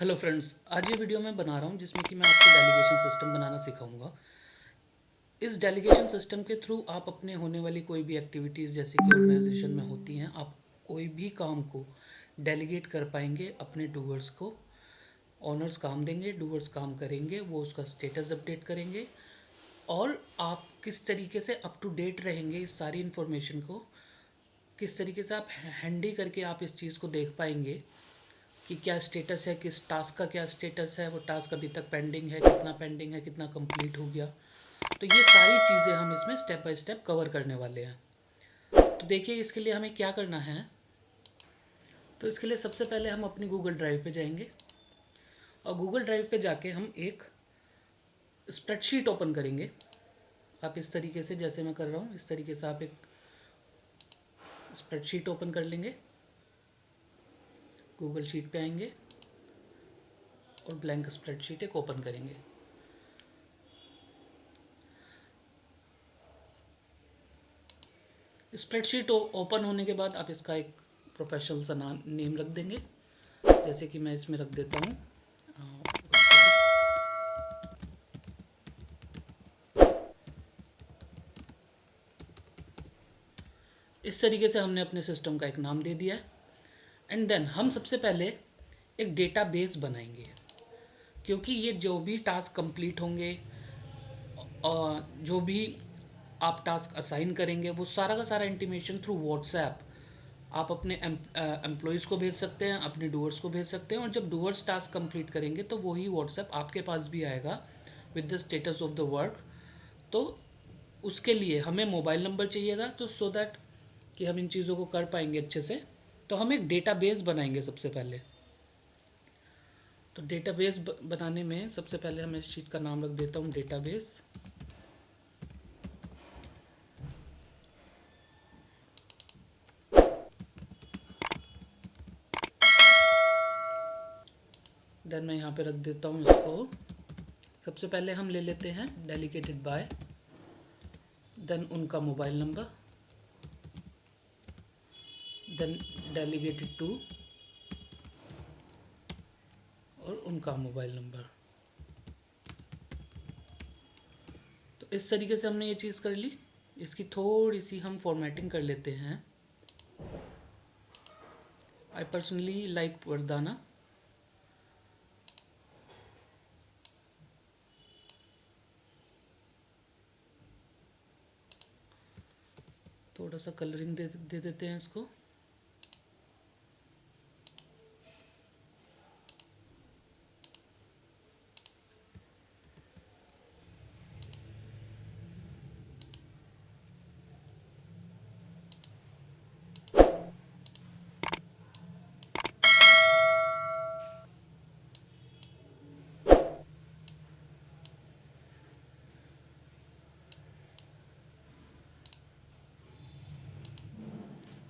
Hello friends, आज ये video मैं बना रहा हूँ जिसमें कि मैं आपको डेलीगेशन सिस्टम बनाना सिखाऊंगा। इस डेलीगेशन सिस्टम के थ्रू आप अपने होने वाली कोई भी एक्टिविटीज़ जैसे कि ऑर्गेनाइजेशन में होती हैं, आप कोई भी काम को डेलीगेट कर पाएंगे अपने डूअर्स को। ओनर्स काम देंगे, डूअर्स काम करेंगे, वो उसका स्टेटस अपडेट करेंगे और आप किस तरीके से अप टू डेट रहेंगे इस सारी इन्फॉर्मेशन को, किस तरीके से आप हैंडी करके आप इस चीज़ को देख पाएंगे कि क्या स्टेटस है, किस टास्क का क्या स्टेटस है, वो टास्क अभी तक पेंडिंग है, कितना पेंडिंग है, कितना कंप्लीट हो गया। तो ये सारी चीज़ें हम इसमें स्टेप बाय स्टेप कवर करने वाले हैं। तो देखिए इसके लिए हमें क्या करना है। तो इसके लिए सबसे पहले हम अपनी गूगल ड्राइव पे जाएंगे और गूगल ड्राइव पे जाके हम एक स्प्रेडशीट ओपन करेंगे। आप इस तरीके से, जैसे मैं कर रहा हूँ इस तरीके से आप एक स्प्रेडशीट ओपन कर लेंगे। गूगल शीट पे आएंगे और ब्लैंक स्प्रेडशीट एक ओपन करेंगे। स्प्रेडशीट ओपन होने के बाद आप इसका एक प्रोफेशनल सा नाम नेम रख देंगे, जैसे कि मैं इसमें रख देता हूँ इस तरीके से हमने अपने सिस्टम का एक नाम दे दिया है। एंड देन हम सबसे पहले एक डेटाबेस बनाएंगे, क्योंकि ये जो भी टास्क कंप्लीट होंगे और जो भी आप टास्क असाइन करेंगे वो सारा का सारा इंटीमेशन थ्रू व्हाट्सएप आप अपने एम्प्लॉयज़ को भेज सकते हैं, अपने डूअर्स को भेज सकते हैं। और जब डूअर्स टास्क कंप्लीट करेंगे तो वही व्हाट्सएप आपके पास भी आएगा with the status of the work. तो उसके लिए हमें मोबाइल नंबर चाहिएगा, तो सो दैट कि हम इन चीज़ों को कर पाएंगे अच्छे से। तो हम एक डेटाबेस बनाएंगे सबसे पहले। तो डेटाबेस बनाने में सबसे पहले मैं इस शीट का नाम रख देता हूँ डेटाबेस। देन मैं यहाँ पे रख देता हूँ इसको। सबसे पहले हम ले लेते हैं डेलीगेटेड बाय, देन उनका mobile number, then delegated to और उनका मोबाइल नंबर। तो इस तरीके से हमने ये चीज़ कर ली। इसकी थोड़ी सी हम फॉर्मेटिंग कर लेते हैं। आई पर्सनली लाइक वरदाना। थोड़ा सा कलरिंग दे देते हैं इसको।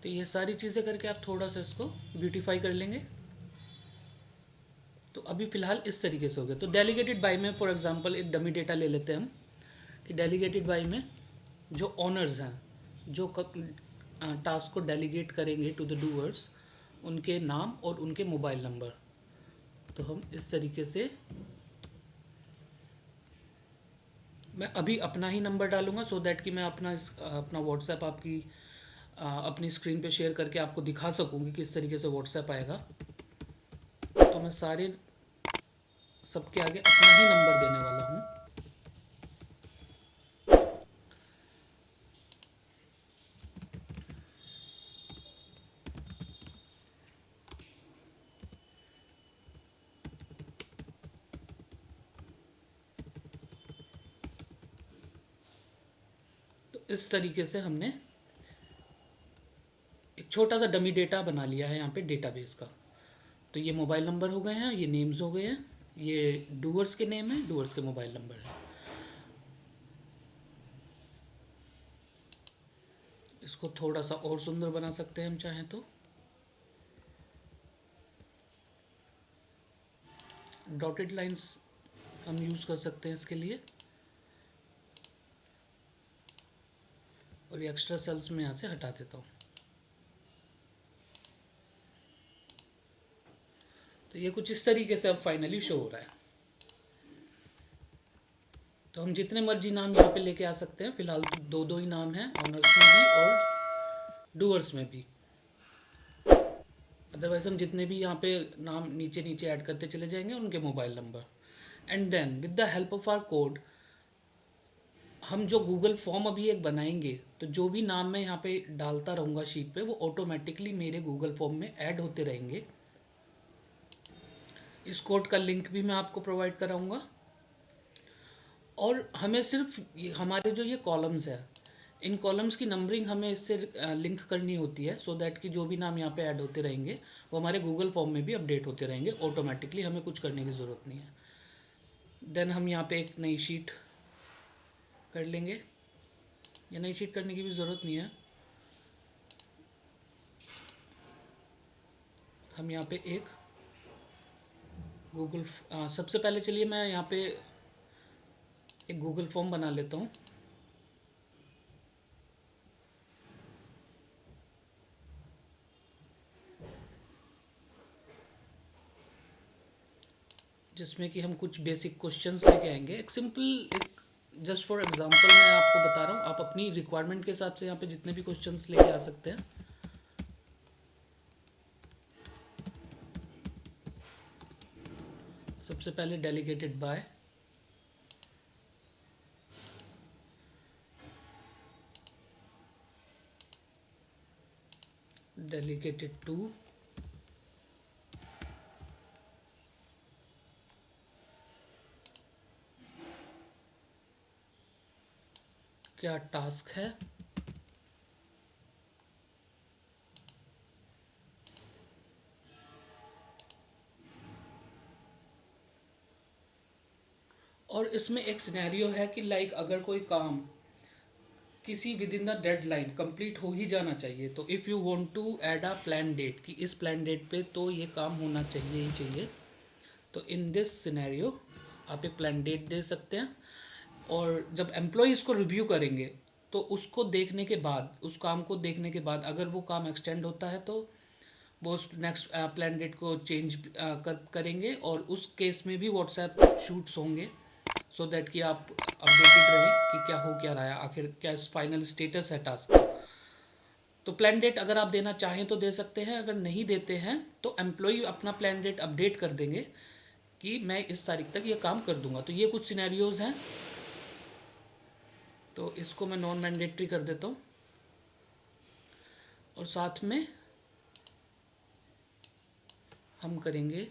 तो ये सारी चीज़ें करके आप थोड़ा सा इसको ब्यूटीफाई कर लेंगे। तो अभी फ़िलहाल इस तरीके से हो गया। तो डेलीगेटेड बाय में फॉर एग्जांपल एक डमी डेटा ले लेते हैं हम, कि डेलीगेटेड बाय में जो ऑनर्स हैं, जो टास्क को डेलीगेट करेंगे टू द डूअर्स, उनके नाम और उनके मोबाइल नंबर। तो हम इस तरीके से, मैं अभी अपना ही नंबर डालूंगा सो दैट कि मैं अपना व्हाट्सएप आपकी अपनी स्क्रीन पे शेयर करके आपको दिखा सकूँ कि किस तरीके से व्हाट्सएप आएगा। तो मैं सारे सबके आगे अपना ही नंबर देने वाला हूँ। तो इस तरीके से हमने एक छोटा सा डमी डेटा बना लिया है यहाँ पे डेटाबेस का। तो ये मोबाइल नंबर हो गए हैं, ये नेम्स हो गए हैं, ये डूअर्स के नेम है, डूअर्स के मोबाइल नंबर है। इसको थोड़ा सा और सुंदर बना सकते हैं हम चाहें तो। डॉटेड लाइंस हम यूज़ कर सकते हैं इसके लिए, और ये एक्स्ट्रा सेल्स में यहाँ से हटा देता हूँ। तो ये कुछ इस तरीके से अब फाइनली शो हो रहा है। तो हम जितने मर्जी नाम यहाँ पे लेके आ सकते हैं। फिलहाल तो दो दो ही नाम हैं, ऑनर्स में भी और डूअर्स में भी। अदरवाइज हम जितने भी यहाँ पे नाम नीचे नीचे ऐड करते चले जाएंगे, उनके mobile number. And then with the help of our code हम जो गूगल फॉर्म अभी एक बनाएंगे, तो जो भी नाम मैं यहाँ पे डालता रहूँगा शीट पे, वो ऑटोमेटिकली मेरे गूगल फॉर्म में ऐड होते रहेंगे। इस कोड का लिंक भी मैं आपको प्रोवाइड कराऊंगा। और हमें सिर्फ हमारे जो ये कॉलम्स है, इन कॉलम्स की नंबरिंग हमें इससे लिंक करनी होती है, सो दैट कि जो भी नाम यहाँ पे ऐड होते रहेंगे वो हमारे गूगल फॉर्म में भी अपडेट होते रहेंगे ऑटोमेटिकली। हमें कुछ करने की ज़रूरत नहीं है। देन हम यहाँ पे एक नई शीट कर लेंगे, या नई शीट करने की भी ज़रूरत नहीं है। हम यहाँ पे एक सबसे पहले चलिए मैं यहाँ पे एक गूगल फॉर्म बना लेता हूँ। जिसमें कि हम कुछ बेसिक क्वेश्चंस लेके आएंगे। एक सिंपल, एक जस्ट फॉर एग्जांपल मैं आपको बता रहा हूँ, आप अपनी रिक्वायरमेंट के हिसाब से यहाँ पे जितने भी क्वेश्चंस लेके आ सकते हैं। सबसे पहले डेलीगेटेड बाय, डेलीगेटेड टू, क्या टास्क है, और इसमें एक सिनेरियो है कि लाइक अगर कोई काम किसी within the deadline complete हो ही जाना चाहिए, तो if you want to add a plan date कि इस प्लान डेट पे तो ये काम होना चाहिए ही चाहिए, तो इन दिस सिनेरियो आप एक प्लान डेट दे सकते हैं। और जब एम्प्लॉयज़ को रिव्यू करेंगे, तो उसको देखने के बाद, उस काम को देखने के बाद अगर वो काम एक्सटेंड होता है तो वो उस नेक्स्ट प्लान डेट को चेंज करेंगे। और उस केस में भी व्हाट्सएप शूट्स होंगे, सो दैट कि आप अपडेटेड रहें कि क्या हो क्या रहा है, आखिर क्या फाइनल स्टेटस है टास्क का। तो प्लान डेट अगर आप देना चाहें तो दे सकते हैं, अगर नहीं देते हैं तो एम्प्लॉय अपना प्लान डेट अपडेट कर देंगे कि मैं इस तारीख तक ये काम कर दूंगा। तो ये कुछ सिनेरियोज हैं, तो इसको मैं नॉन मैंडेटरी कर देता हूँ। और साथ में हम करेंगे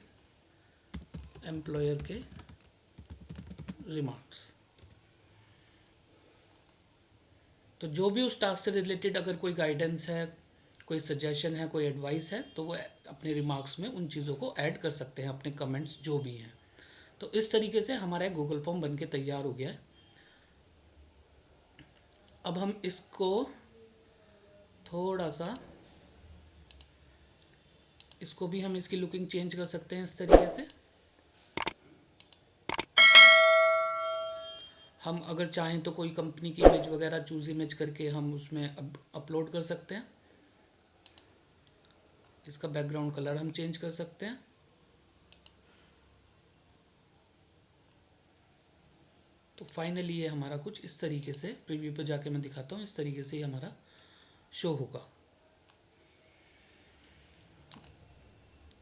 एम्प्लॉयर के रिमार्क्स। तो जो भी उस टास्क से रिलेटेड अगर कोई गाइडेंस है, कोई सजेशन है, कोई एडवाइस है, तो वो अपने रिमार्क्स में उन चीज़ों को ऐड कर सकते हैं, अपने कमेंट्स जो भी हैं। तो इस तरीके से हमारा एक गूगल फॉर्म बन के तैयार हो गया है। अब हम इसको थोड़ा सा, इसको भी हम इसकी लुकिंग चेंज कर सकते हैं इस तरीके से। हम अगर चाहें तो कोई कंपनी की इमेज वगैरह चूज इमेज करके हम उसमें अपलोड कर सकते हैं। इसका बैकग्राउंड कलर हम चेंज कर सकते हैं। तो फाइनली ये हमारा कुछ इस तरीके से, प्रीव्यू पे जाके मैं दिखाता हूँ, इस तरीके से ही हमारा शो होगा।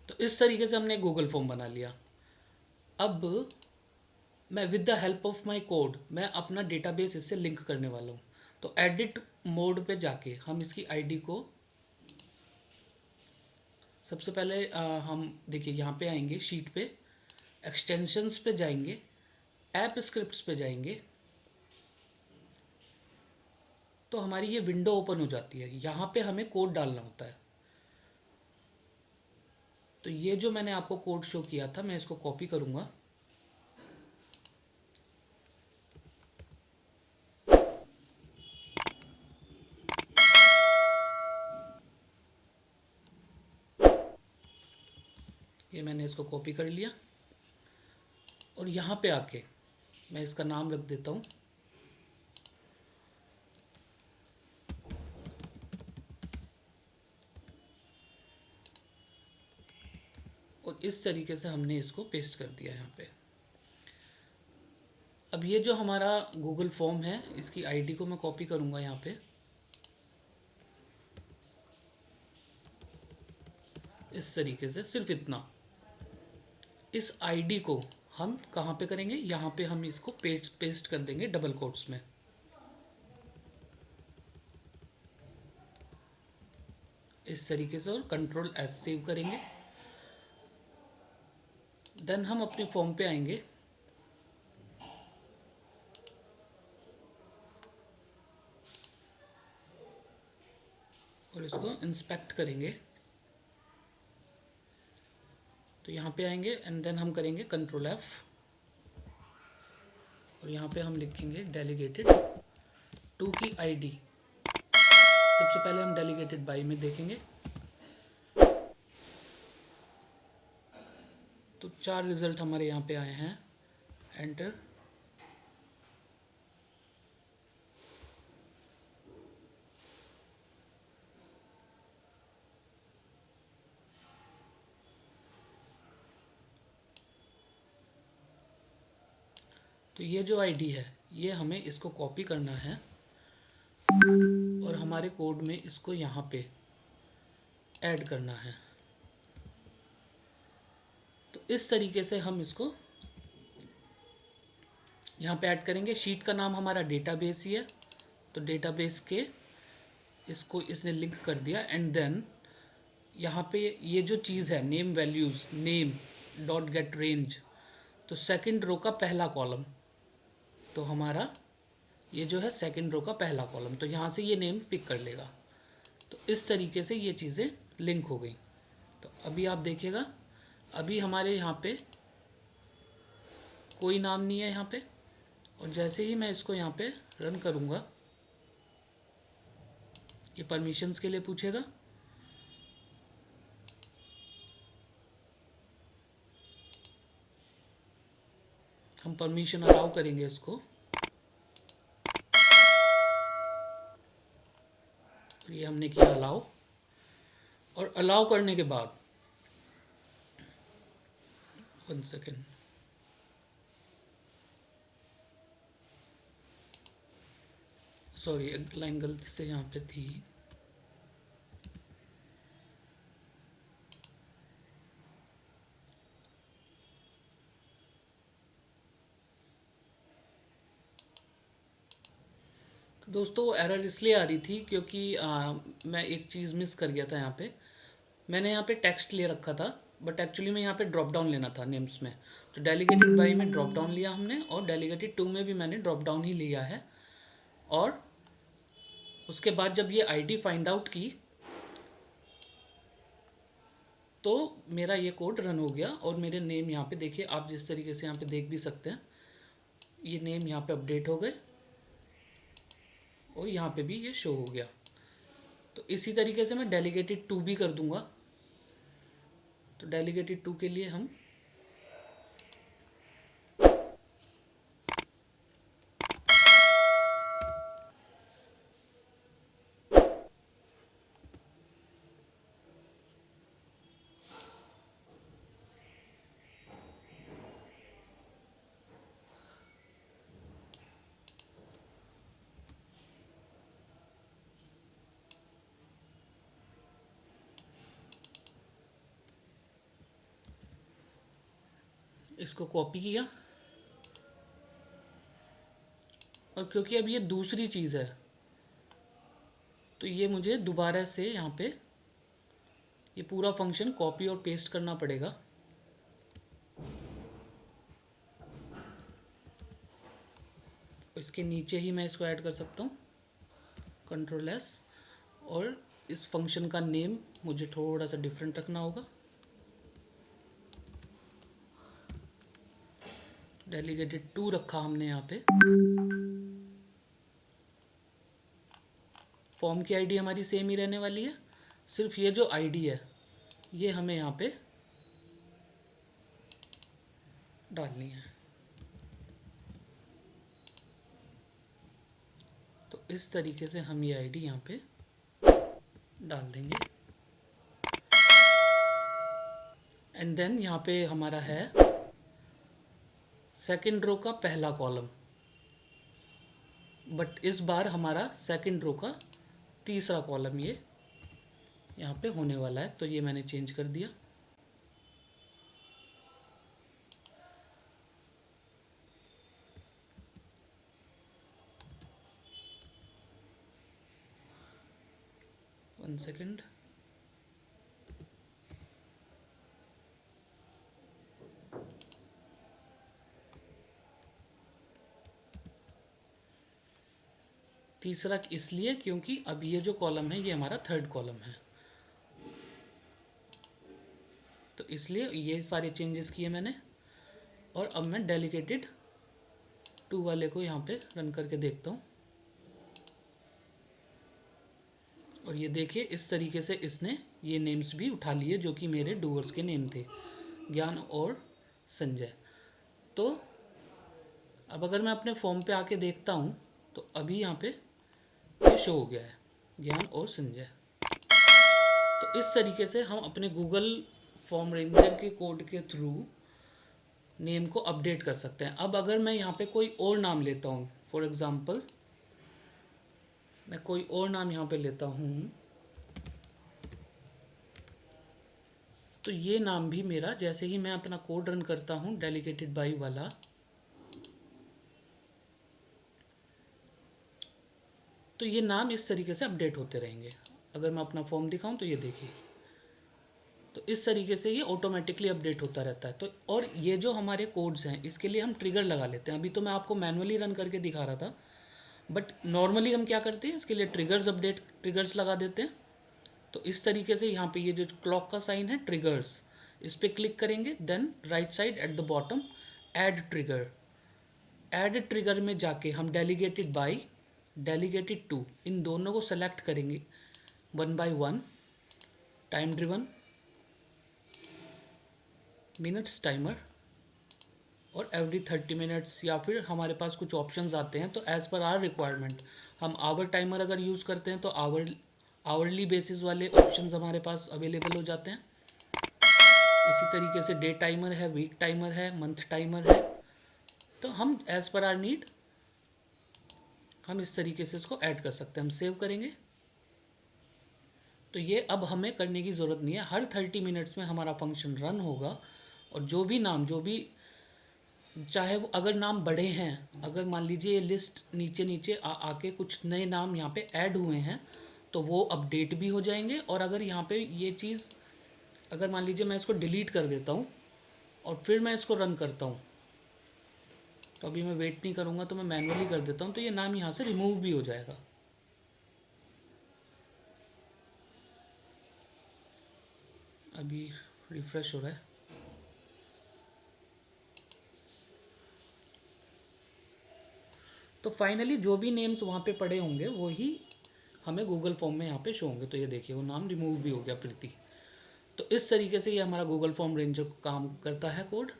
तो इस तरीके से हमने गूगल फॉर्म बना लिया। अब मैं with the help of my code मैं अपना डेटाबेस इससे लिंक करने वाला हूँ। तो एडिट मोड पे जाके हम इसकी आईडी को, सबसे पहले हम देखिए यहाँ पे आएंगे, शीट पे एक्सटेंशंस पे जाएंगे, ऐप स्क्रिप्ट्स पे जाएंगे, तो हमारी ये विंडो ओपन हो जाती है। यहाँ पे हमें कोड डालना होता है। तो ये जो मैंने आपको कोड शो किया था, मैं इसको कॉपी करूँगा ये मैंने इसको कॉपी कर लिया। और यहाँ पे आके मैं इसका नाम रख देता हूँ और इस तरीके से हमने इसको पेस्ट कर दिया यहाँ पे। अब ये जो हमारा गूगल फॉर्म है, इसकी आईडी को मैं कॉपी करूँगा यहाँ पे, इस तरीके से। सिर्फ इतना, इस आईडी को हम कहाँ पे करेंगे, यहाँ पे हम इसको पेस्ट कर देंगे डबल कोट्स में। इस तरीके से, और कंट्रोल एस सेव करेंगे। देन हम अपने फॉर्म पे आएंगे और इसको इंस्पेक्ट करेंगे। तो यहाँ पे आएंगे एंड देन हम करेंगे कंट्रोल एफ, और यहाँ पे हम लिखेंगे डेलीगेटेड टू की आईडी। सबसे पहले हम डेलीगेटेड बाई में देखेंगे तो 4 रिजल्ट हमारे यहाँ पे आए हैं। एंटर। तो ये जो आईडी है, ये हमें इसको कॉपी करना है और हमारे कोड में इसको यहाँ पे ऐड करना है। तो इस तरीके से हम इसको यहाँ पे ऐड करेंगे। शीट का नाम हमारा डेटाबेस ही है, तो डेटाबेस के इसको इसने लिंक कर दिया। एंड देन यहाँ पे ये जो चीज़ है name values, name dot gate range, तो सेकंड रो का पहला कॉलम, तो हमारा ये जो है सेकंड रो का पहला कॉलम, तो यहाँ से ये नेम पिक कर लेगा। तो इस तरीके से ये चीज़ें लिंक हो गई। तो अभी आप देखिएगा, अभी हमारे यहाँ पे कोई नाम नहीं है यहाँ पे, और जैसे ही मैं इसको यहाँ पे रन करूँगा, ये परमिशंस के लिए पूछेगा। हम परमिशन अलाउ करेंगे इसको, और ये हमने किया अलाउ। और अलाउ करने के बाद 1 सेकेंड, सॉरी एक लाइन गलती से यहाँ पे थी। तो दोस्तों वो एरर इसलिए आ रही थी क्योंकि मैं एक चीज़ मिस कर गया था यहाँ पे। मैंने यहाँ पे टेक्स्ट ले रखा था, बट एक्चुअली में यहाँ पे ड्रॉप डाउन लेना था नेम्स में। तो डेलीगेटेड बाई में ड्रॉप डाउन लिया हमने, और डेलीगेटेड टू में भी मैंने ड्रॉप डाउन ही लिया है। और उसके बाद जब ये आईडी फाइंड आउट की तो मेरा ये कोड रन हो गया, और मेरे नेम यहाँ पे देखिए, आप जिस तरीके से यहाँ पे देख भी सकते हैं, ये नेम यहाँ पे अपडेट हो गए और यहाँ पे भी ये शो हो गया। तो इसी तरीके से मैं डेलीगेटेड टू भी कर दूंगा। तो डेलीगेटेड टू के लिए हम इसको कॉपी किया, और क्योंकि अब ये दूसरी चीज़ है तो ये मुझे दोबारा से यहाँ पे ये पूरा फंक्शन कॉपी और पेस्ट करना पड़ेगा। इसके नीचे ही मैं इसको ऐड कर सकता हूँ, कंट्रोल एस। और इस फंक्शन का नेम मुझे थोड़ा सा डिफरेंट रखना होगा। डेलीगेटेड टू रखा हमने यहाँ पे। फॉर्म की आईडी हमारी सेम ही रहने वाली है, सिर्फ ये जो आईडी है ये हमें यहाँ पे डालनी है। तो इस तरीके से हम ये आईडी यहाँ पे डाल देंगे। एंड देन यहाँ पे हमारा है सेकंड रो का पहला कॉलम, बट इस बार हमारा सेकंड रो का तीसरा कॉलम ये यहाँ पे होने वाला है, तो ये मैंने चेंज कर दिया। One second. तीसरा इसलिए क्योंकि अब ये जो कॉलम है ये हमारा थर्ड कॉलम है, तो इसलिए ये सारे चेंजेस किए मैंने। और अब मैं डेलीगेटेड 2 वाले को यहाँ पे रन करके देखता हूँ, और ये देखिए इस तरीके से इसने ये नेम्स भी उठा लिए जो कि मेरे डूअर्स के नेम थे, ज्ञान और संजय। तो अब अगर मैं अपने फॉर्म पे आके देखता हूँ तो अभी यहाँ पे ये शो हो गया है ज्ञान और संजय। तो इस तरीके से हम अपने गूगल फॉर्म रेंजर के कोड के थ्रू नेम को अपडेट कर सकते हैं। अब अगर मैं यहाँ पे कोई और नाम लेता हूँ, फॉर एग्ज़ाम्पल मैं कोई और नाम यहाँ पे लेता हूँ, तो ये नाम भी मेरा जैसे ही मैं अपना कोड रन करता हूँ डेलीगेटेड बाई वाला, तो ये नाम इस तरीके से अपडेट होते रहेंगे। अगर मैं अपना फॉर्म दिखाऊं तो ये देखिए, तो इस तरीके से ये ऑटोमेटिकली अपडेट होता रहता है। तो और ये जो हमारे कोड्स हैं इसके लिए हम ट्रिगर लगा लेते हैं। अभी तो मैं आपको मैनुअली रन करके दिखा रहा था, बट नॉर्मली हम क्या करते हैं इसके लिए ट्रिगर्स लगा देते हैं। तो इस तरीके से यहाँ पे ये जो क्लॉक का साइन है ट्रिगर्स, इस पर क्लिक करेंगे, then right side at the bottom add trigger में जाके हम डेलीगेटेड बाई डेलीगेटेड टू इन दोनों को सेलेक्ट करेंगे 1 by 1, time driven, minutes timer और एवरी 30 मिनट्स, या फिर हमारे पास कुछ ऑप्शंस आते हैं तो एज़ पर आवर रिक्वायरमेंट हम आवर टाइमर अगर यूज़ करते हैं तो आवरली बेसिस वाले ऑप्शंस हमारे पास अवेलेबल हो जाते हैं। इसी तरीके से डे टाइमर है, वीक टाइमर है, मंथ टाइमर है। तो हम एज़ पर आवर नीड हम इस तरीके से इसको ऐड कर सकते हैं। हम सेव करेंगे तो ये अब हमें करने की ज़रूरत नहीं है, हर 30 मिनट्स में हमारा फंक्शन रन होगा और जो भी नाम चाहे वो अगर नाम बड़े हैं, अगर मान लीजिए ये लिस्ट नीचे नीचे आके कुछ नए नाम यहाँ पे ऐड हुए हैं तो वो अपडेट भी हो जाएंगे। और अगर यहाँ पे ये चीज़ अगर मान लीजिए मैं इसको डिलीट कर देता हूँ और फिर मैं इसको रन करता हूँ, तो अभी मैं वेट नहीं करूँगा, तो मैं मैनुअली कर देता हूँ, तो ये नाम यहाँ से रिमूव भी हो जाएगा। अभी रिफ्रेश हो रहा है। तो फाइनली जो भी नेम्स वहाँ पे पड़े होंगे वो ही हमें गूगल फॉर्म में यहाँ पे शो होंगे। तो ये देखिए वो नाम रिमूव भी हो गया, प्रीति। तो इस तरीके से ये हमारा गूगल फॉर्म रेंजर काम करता है कोड।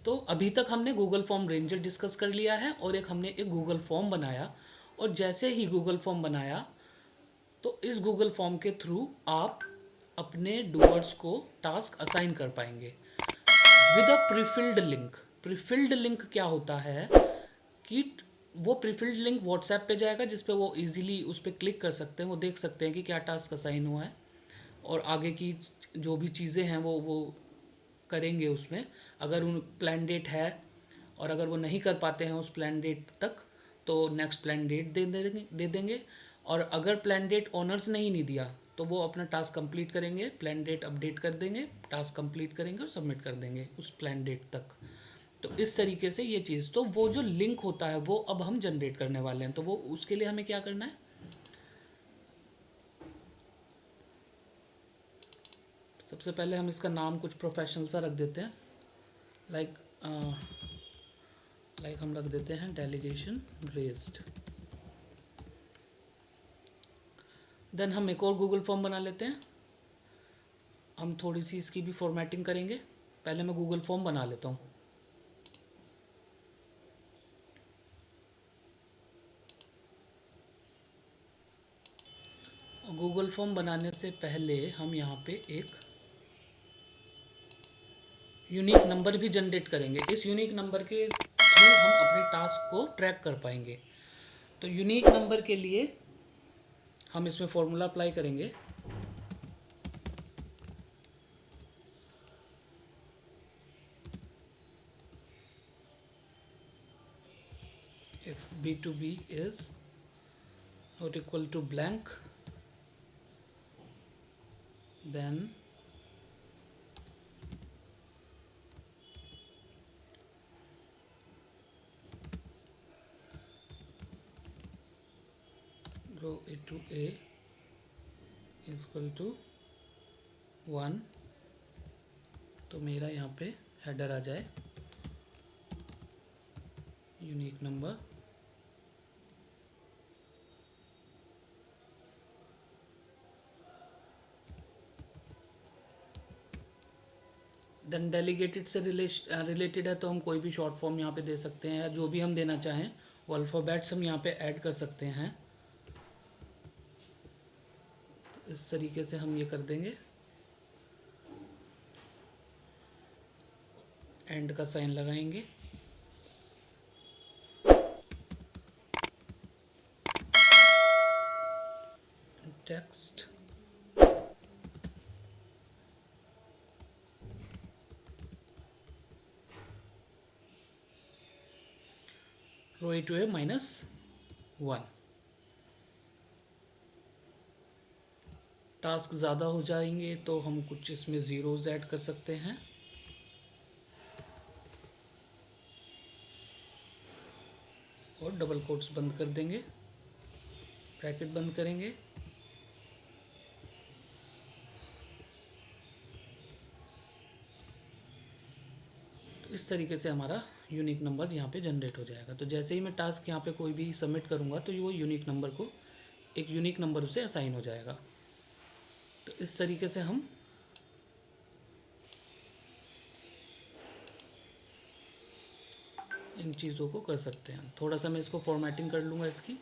तो अभी तक हमने गूगल फॉर्म रेंजर डिस्कस कर लिया है और हमने एक गूगल फॉर्म बनाया, और जैसे ही गूगल फॉर्म बनाया तो इस गूगल फॉर्म के थ्रू आप अपने डूअर्स को टास्क असाइन कर पाएंगे with a prefilled link. Prefilled link क्या होता है कि वो प्रीफिल्ड लिंक व्हाट्सएप पे जाएगा जिस पे वो इजीली उस पर क्लिक कर सकते हैं, वो देख सकते हैं कि क्या टास्क असाइन हुआ है और आगे की जो भी चीज़ें हैं वो करेंगे उसमें। अगर उन प्लान डेट है और अगर वो नहीं कर पाते हैं उस प्लान डेट तक तो नेक्स्ट प्लान डेट दे देंगे। और अगर प्लान डेट ओनर्स ने ही नहीं दिया तो वो अपना टास्क कंप्लीट करेंगे, प्लान डेट अपडेट कर देंगे, टास्क कंप्लीट करेंगे और सबमिट कर देंगे उस प्लान डेट तक। तो इस तरीके से ये चीज़, तो वो जो लिंक होता है वो अब हम जनरेट करने वाले हैं। तो वो उसके लिए हमें क्या करना है, सबसे पहले हम इसका नाम कुछ प्रोफेशनल सा रख देते हैं, लाइक हम रख देते हैं डेलीगेशन रेज्ड। देन हम एक और गूगल फॉर्म बना लेते हैं। हम थोड़ी सी इसकी भी फॉर्मेटिंग करेंगे। पहले मैं गूगल फॉर्म बना लेता हूँ। गूगल फॉर्म बनाने से पहले हम यहाँ पे एक यूनिक नंबर भी जनरेट करेंगे। इस यूनिक नंबर के थ्रू हम अपने टास्क को ट्रैक कर पाएंगे। तो यूनिक नंबर के लिए हम इसमें फॉर्मूला अप्लाई करेंगे। If B two B is not equal to blank, then row A two A is equal to 1। तो मेरा यहाँ पे हेडर आ जाए यूनिक नंबर। देन डेलीगेटेड से रिलेटेड है तो हम कोई भी शॉर्ट फॉर्म यहाँ पे दे सकते हैं, या जो भी हम देना चाहें वो अल्फ़ाबेट्स हम यहाँ पे ऐड कर सकते हैं। तो इस तरीके से हम ये कर देंगे, एंड का साइन लगाएंगे। Text row A two A -1। Task ज़्यादा हो जाएंगे तो हम कुछ इसमें ज़ीरोज़ ऐड कर सकते हैं। और डबल कोट्स बंद कर देंगे, ब्रैकेट बंद करेंगे। तो इस तरीके से हमारा यूनिक नंबर यहाँ पे जनरेट हो जाएगा। तो जैसे ही मैं टास्क यहाँ पे कोई भी सबमिट करूँगा तो वो यूनिक नंबर को एक यूनिक नंबर उसे असाइन हो जाएगा। तो इस तरीके से हम इन चीज़ों को कर सकते हैं। थोड़ा सा मैं इसको फॉर्मेटिंग कर लूँगा इसकी।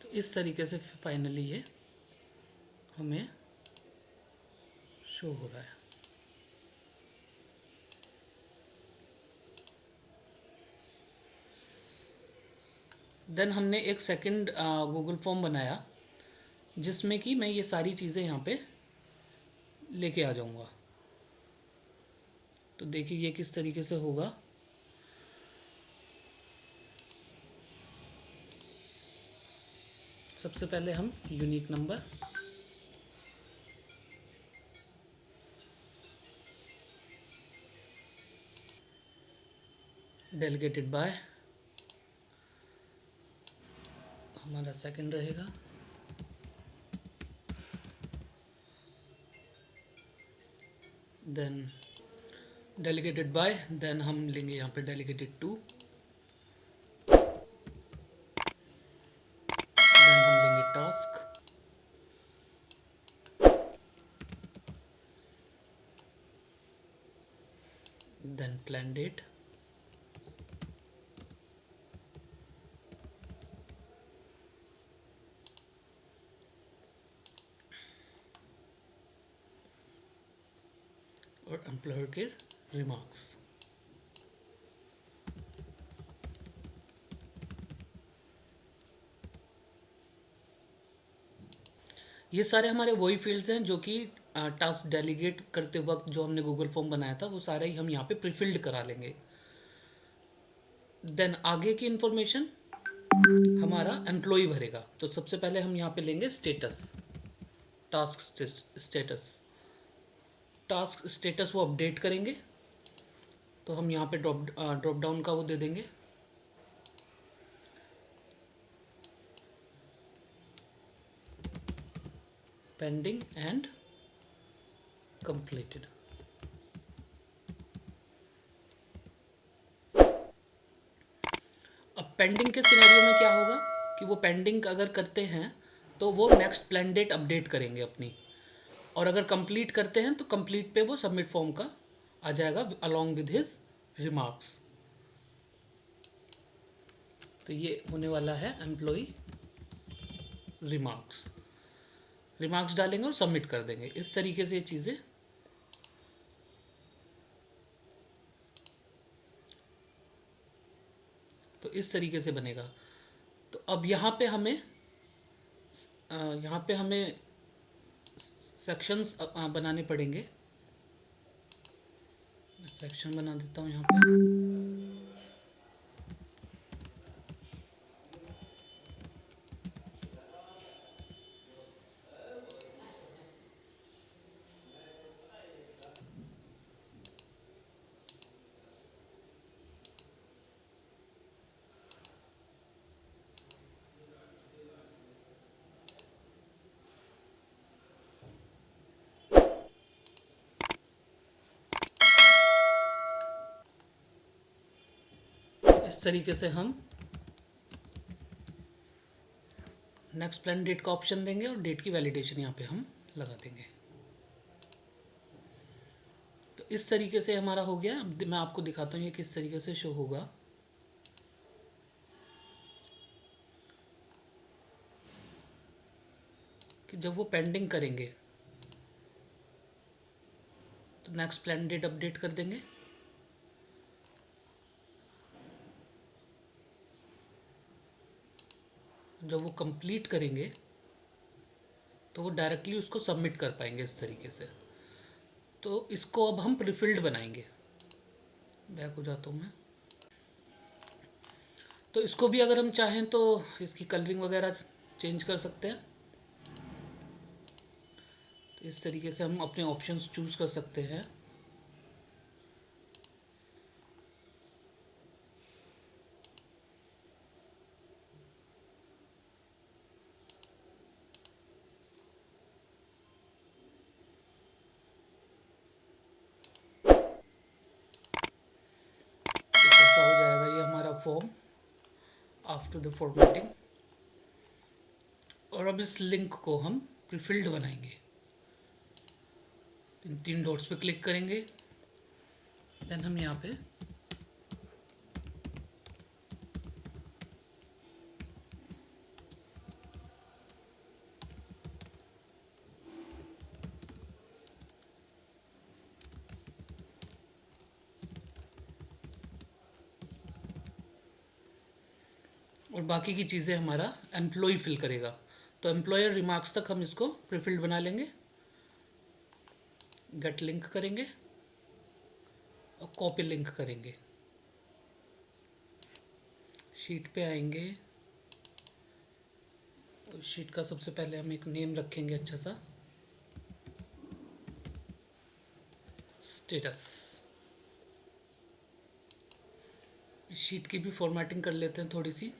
तो इस तरीके से फाइनली ये हमें शो हो रहा है। देन हमने एक सेकंड गूगल फॉर्म बनाया जिसमें कि मैं ये सारी चीज़ें यहाँ पे लेके आ जाऊँगा। तो देखिए ये किस तरीके से होगा। सबसे पहले हम यूनिक नंबर, डेलीगेटेड बाय हमारा सेकंड रहेगा। देन डेलीगेटेड बाय, देन हम लेंगे यहाँ पे डेलीगेटेड टू, देन हम लेंगे टास्क, देन प्लान डेट, और एम्प्लॉयर के रिमार्क्स। ये सारे हमारे वही फील्ड्स हैं जो कि टास्क डेलीगेट करते वक्त जो हमने गूगल फॉर्म बनाया था वो सारा ही हम यहाँ पे प्रीफिल्ड करा लेंगे। देन आगे की इंफॉर्मेशन हमारा एम्प्लॉय भरेगा। तो सबसे पहले हम यहाँ पे लेंगे status, task status. Task status वो अपडेट करेंगे तो हम यहाँ पे ड्रॉप डाउन का वो दे देंगे, पेंडिंग एंड कंप्लीटेड। अब पेंडिंग के सिनेरियो में क्या होगा कि वो पेंडिंग अगर करते हैं तो वो नेक्स्ट प्लान डेट अपडेट करेंगे अपनी, और अगर कंप्लीट करते हैं तो कंप्लीट पे वो सबमिट फॉर्म का आ जाएगा अलॉन्ग विद हिज रिमार्क्स। तो ये होने वाला है एम्प्लॉय रिमार्क्स। रिमार्क्स डालेंगे और सबमिट कर देंगे। इस तरीके से ये चीज़ें तो इस तरीके से बनेगा। तो अब यहाँ पे हमें सेक्शंस बनाने पड़ेंगे। सेक्शन बना देता हूँ यहाँ पे। इस तरीके से हम नेक्स्ट प्लान डेट का ऑप्शन देंगे और डेट की वैलिडेशन यहाँ पे हम लगा देंगे। तो इस तरीके से हमारा हो गया। अब मैं आपको दिखाता हूँ ये किस तरीके से शो होगा। कि जब वो पेंडिंग करेंगे तो नेक्स्ट प्लान डेट अपडेट कर देंगे। जब वो कंप्लीट करेंगे तो वो डायरेक्टली उसको सबमिट कर पाएंगे इस तरीके से। तो इसको अब हम प्रीफिल्ड बनाएंगे। बैक हो जाता हूँ मैं। तो इसको भी अगर हम चाहें तो इसकी कलरिंग वगैरह चेंज कर सकते हैं। तो इस तरीके से हम अपने ऑप्शंस चूज कर सकते हैं। तो ऐसा हो जाएगा ये हमारा फॉर्म आफ्टर द फॉर्मेटिंग। और अब इस लिंक को हम प्रीफिल्ड बनाएंगे। इन 3 डॉट्स पे क्लिक करेंगे। देन हम यहाँ पे और बाकी की चीज़ें हमारा एम्प्लॉय फिल करेगा। तो एम्प्लॉयर रिमार्क्स तक हम इसको प्रीफिल्ड बना लेंगे। गेट लिंक करेंगे और कॉपी लिंक करेंगे। शीट पे आएंगे। तो शीट का सबसे पहले हम एक नेम रखेंगे अच्छा सा, स्टेटस। शीट की भी फॉर्मेटिंग कर लेते हैं थोड़ी सी।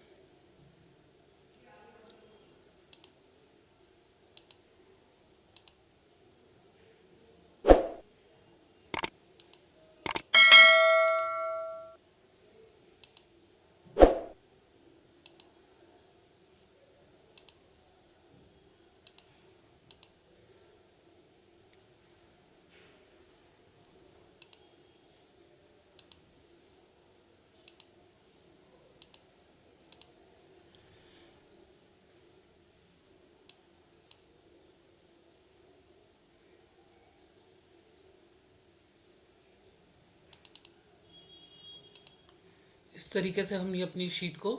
इस तरीके से हम ये अपनी शीट को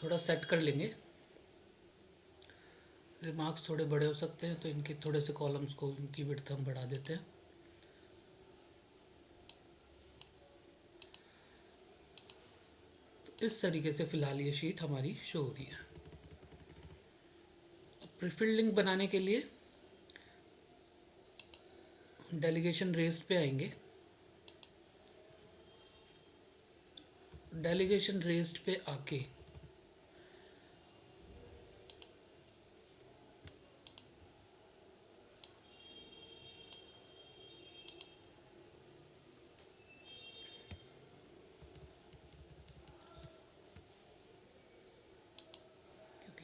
थोड़ा सेट कर लेंगे। रिमार्क्स थोड़े बड़े हो सकते हैं तो इनके थोड़े से कॉलम्स को इनकी विड्थ हम बढ़ा देते हैं। तो इस तरीके से फ़िलहाल ये शीट हमारी शो हो रही है। प्रीफिल्ड लिंक बनाने के लिए डेलीगेशन रेज्ड पे आएंगे। डेलीगेशन रेज्ड पे आके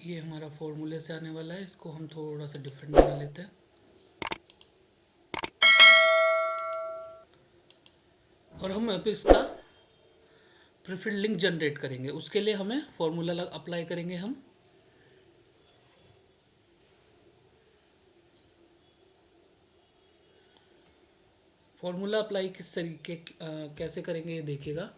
ये हमारा फॉर्मूले से आने वाला है, इसको हम थोड़ा सा डिफरेंट बना लेते हैं और हम अब इसका प्रीफिल्ड लिंक जनरेट करेंगे। उसके लिए हमें फॉर्मूला अप्लाई करेंगे हम। फॉर्मूला अप्लाई किस तरीके कैसे करेंगे ये देखिएगा।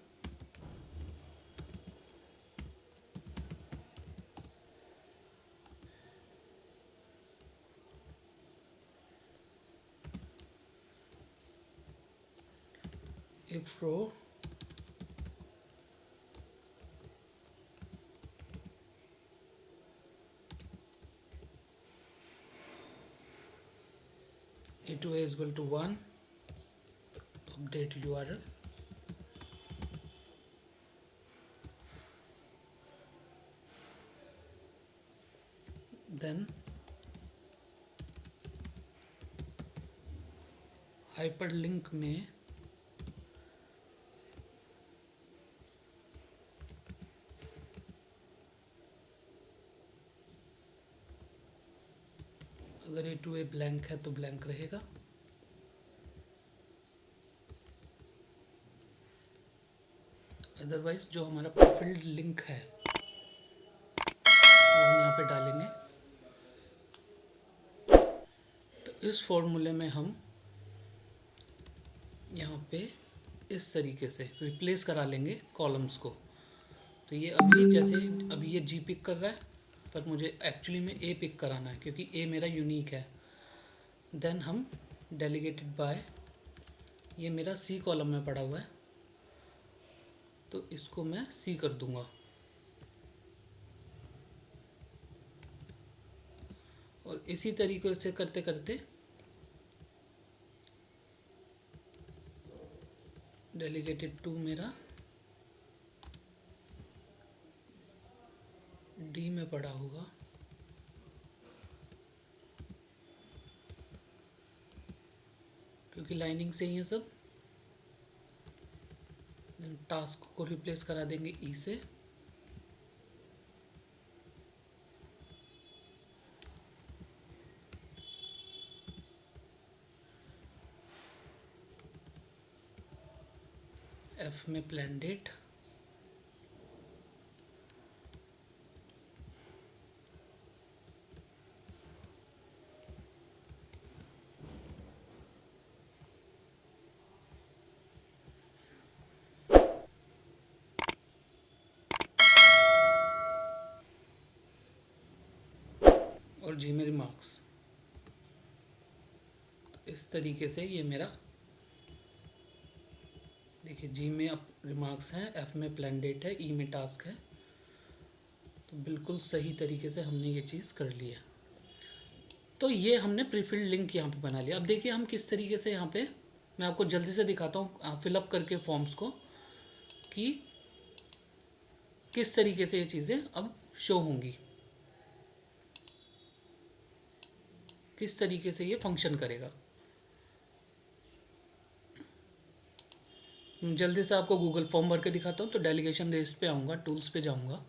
If row a2 is equal to 1, update URL, then hyperlink में अगर A2 ब्लैंक है तो ब्लैंक रहेगा, अदरवाइज जो हमारा प्रीफिल्ड लिंक है वो हम यहाँ पे डालेंगे। तो इस फॉर्मूले में हम यहाँ पे इस तरीके से रिप्लेस करा लेंगे कॉलम्स को। तो ये अभी जैसे अभी ये जी पिक कर रहा है, पर मुझे एक्चुअली में ए पिक कराना है क्योंकि ए मेरा यूनिक है। देन हम डेलीगेटेड बाय, ये मेरा सी कॉलम में पड़ा हुआ है तो इसको मैं सी कर दूंगा। और इसी तरीके से करते करते डेलीगेटेड टू मेरा डी में पड़ा होगा, क्योंकि लाइनिंग से ही है सब। देन टास्क को रिप्लेस करा देंगे ई से, एफ में प्लान डेट, और जी में रिमार्क्स। इस तरीके से ये मेरा देखिए, जी में अब रिमार्क्स हैं, एफ में प्लान डेट है, ई में टास्क है। तो बिल्कुल सही तरीके से हमने ये चीज़ कर ली है। तो ये हमने प्रीफिल्ड लिंक यहाँ पे बना लिया। अब देखिए हम किस तरीके से यहाँ पे, मैं आपको जल्दी से दिखाता हूँ फिलअप करके फॉर्म्स को कि किस तरीके से ये चीज़ें अब शो होंगी, किस तरीके से ये फंक्शन करेगा। जल्दी से आपको गूगल फॉर्म भर के दिखाता हूँ। तो डेलीगेशन लिस्ट पे आऊँगा, टूल्स पे जाऊँगा,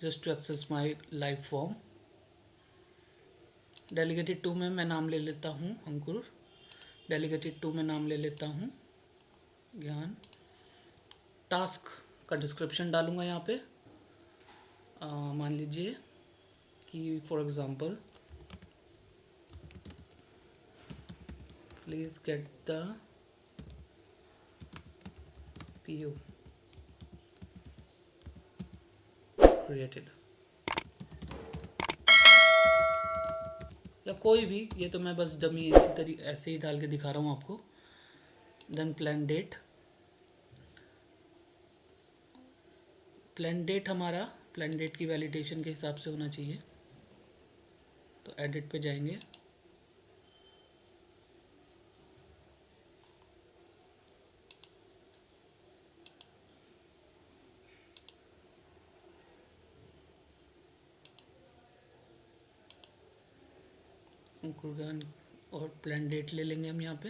just to access my live form. Delegated 2 में मैं नाम ले लेता हूँ अंकुर, डेलीगेटेड 2 में नाम ले लेता हूँ ज्ञान। टास्क का डिस्क्रिप्शन डालूँगा यहाँ पे, मान लीजिए कि for example please get the PO created, या कोई भी, ये तो मैं बस डमी इसी तरीके ऐसे ही डाल के दिखा रहा हूँ आपको। Then plan date, plan date हमारा प्लान डेट की वैलिडेशन के हिसाब से होना चाहिए। तो एडिट पे जाएंगे, अंकुर ज्ञान और प्लान डेट ले लेंगे हम यहाँ पे।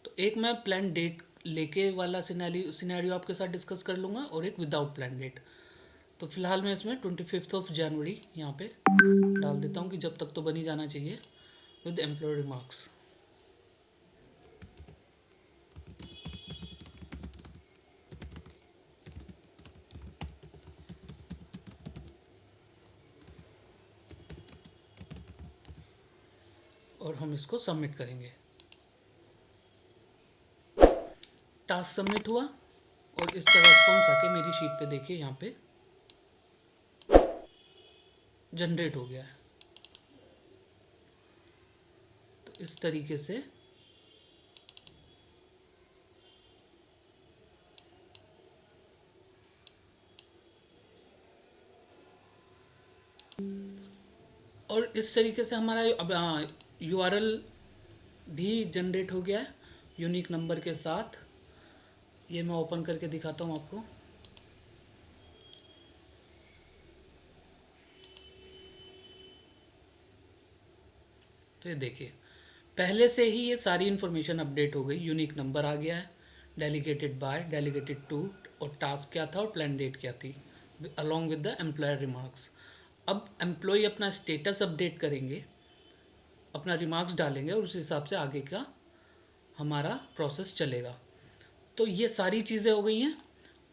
तो एक मैं प्लान डेट लेके वाला सिनेरियो आपके साथ डिस्कस कर लूँगा और एक विदाउट प्लान डेट। तो फ़िलहाल मैं इसमें 25 जनवरी यहाँ पे डाल देता हूँ कि जब तक तो बनी जाना चाहिए विद एम्प्लॉय रिमार्क्स। और हम इसको सबमिट करेंगे। टास्क सबमिट हुआ और इस तरह रिस्पॉन्स आके मेरी शीट पे देखिए यहाँ पे जनरेट हो गया है। तो इस तरीके से और इस तरीके से हमारा अब यूआरएल भी जनरेट हो गया है यूनिक नंबर के साथ। ये मैं ओपन करके दिखाता हूँ आपको। तो ये देखिए पहले से ही ये सारी इन्फॉर्मेशन अपडेट हो गई। यूनिक नंबर आ गया है, डेलीगेटेड बाय, डेलीगेटेड टू, और टास्क क्या था और प्लान डेट क्या थी, along with the employer remarks. अब एम्प्लॉय अपना स्टेटस अपडेट करेंगे, अपना रिमार्क्स डालेंगे और उस हिसाब से आगे का हमारा प्रोसेस चलेगा। तो ये सारी चीज़ें हो गई हैं।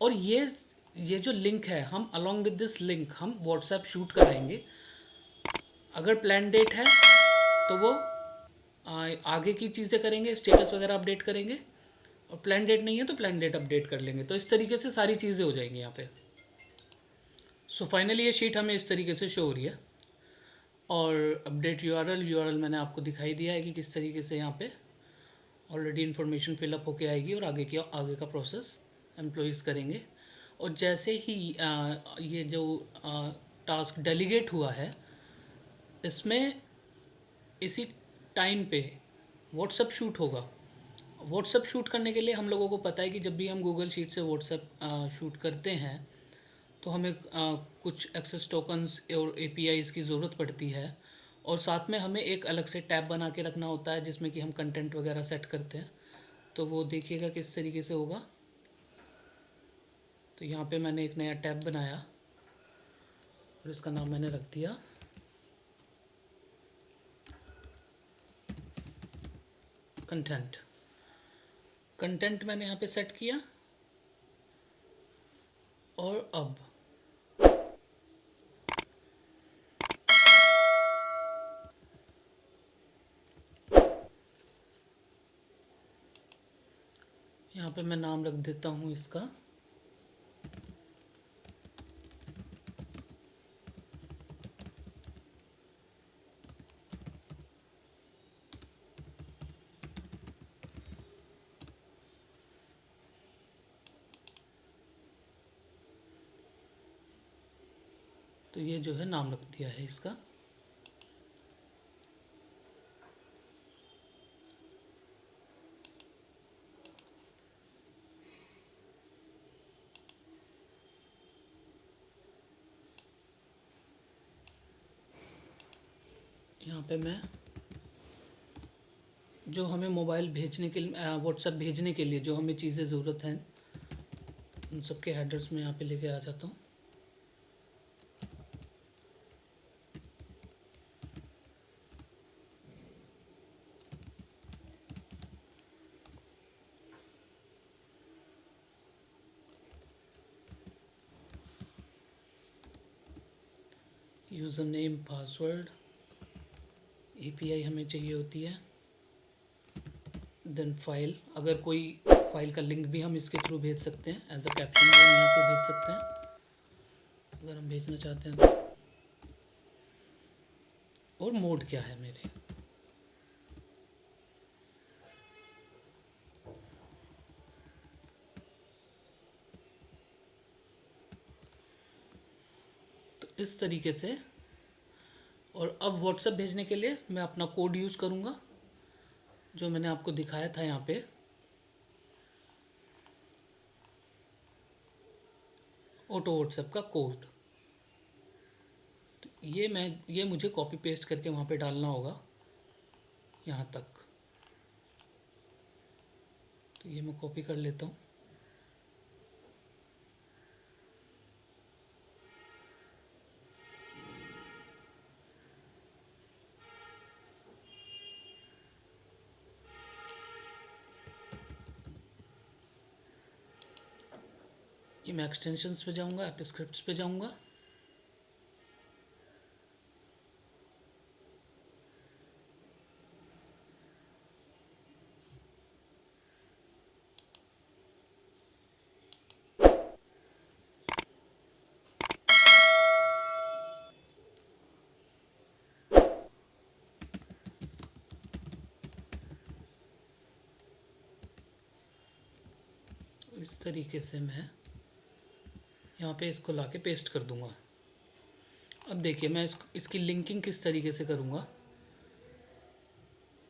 और ये जो लिंक है, हम अलॉन्ग विद दिस लिंक हम व्हाट्सएप शूट कराएंगे। अगर प्लान डेट है तो वो आगे की चीज़ें करेंगे, स्टेटस वगैरह अपडेट करेंगे, और प्लान डेट नहीं है तो प्लान डेट अपडेट कर लेंगे। तो इस तरीके से सारी चीज़ें हो जाएंगी यहाँ पे। सो फाइनली ये शीट हमें इस तरीके से शो हो रही है। और अपडेट यूआरएल मैंने आपको दिखाई दिया है कि किस तरीके से यहाँ पे ऑलरेडी इन्फॉर्मेशन फिलअप होके आएगी और आगे का प्रोसेस एम्प्लॉयज़ करेंगे। और जैसे ही ये जो टास्क डेलीगेट हुआ है, इसमें इसी टाइम पे व्हाट्सएप शूट होगा। व्हाट्सएप शूट करने के लिए हम लोगों को पता है कि जब भी हम गूगल शीट से व्हाट्सएप शूट करते हैं तो हमें कुछ एक्सेस टोकन्स और एपीआईज़ की ज़रूरत पड़ती है। और साथ में हमें एक अलग से टैब बना के रखना होता है जिसमें कि हम कंटेंट वगैरह सेट करते हैं। तो वो देखिएगा किस तरीके से होगा। तो यहाँ पे मैंने एक नया टैब बनाया और इसका नाम मैंने रख दिया कंटेंट। कंटेंट मैंने यहाँ पे सेट किया। और अब यहाँ पे मैं नाम रख देता हूँ इसका तो ये जो है नाम रख दिया है इसका। यहाँ पे मैं जो हमें मोबाइल भेजने के लिए व्हाट्सएप भेजने के लिए जो हमें चीज़ें ज़रूरत हैं उन सब के हेडर्स में यहाँ पे लेके आ जाता हूँ। यूज़र नेम, पासवर्ड, एपीआई हमें चाहिए होती है। देन फाइल, अगर कोई फाइल का लिंक भी हम इसके थ्रू भेज सकते हैं, एज अ कैप्शन भी हम यहाँ पे भेज सकते हैं अगर हम भेजना चाहते हैं तो। और मोड क्या है मेरे, तो इस तरीके से। और अब व्हाट्सएप भेजने के लिए मैं अपना कोड यूज़ करूँगा जो मैंने आपको दिखाया था यहाँ पे। ऑटो व्हाट्सएप का कोड, तो ये मुझे कॉपी पेस्ट करके वहाँ पे डालना होगा यहाँ तक। तो ये मैं कॉपी कर लेता हूँ। ये मैं एक्सटेंशंस पे जाऊंगा, ऐप स्क्रिप्ट्स पे जाऊंगा। इस तरीके से मैं यहाँ पे इसको लाके पेस्ट कर दूंगा। अब देखिए मैं इसकी लिंकिंग किस तरीके से करूँगा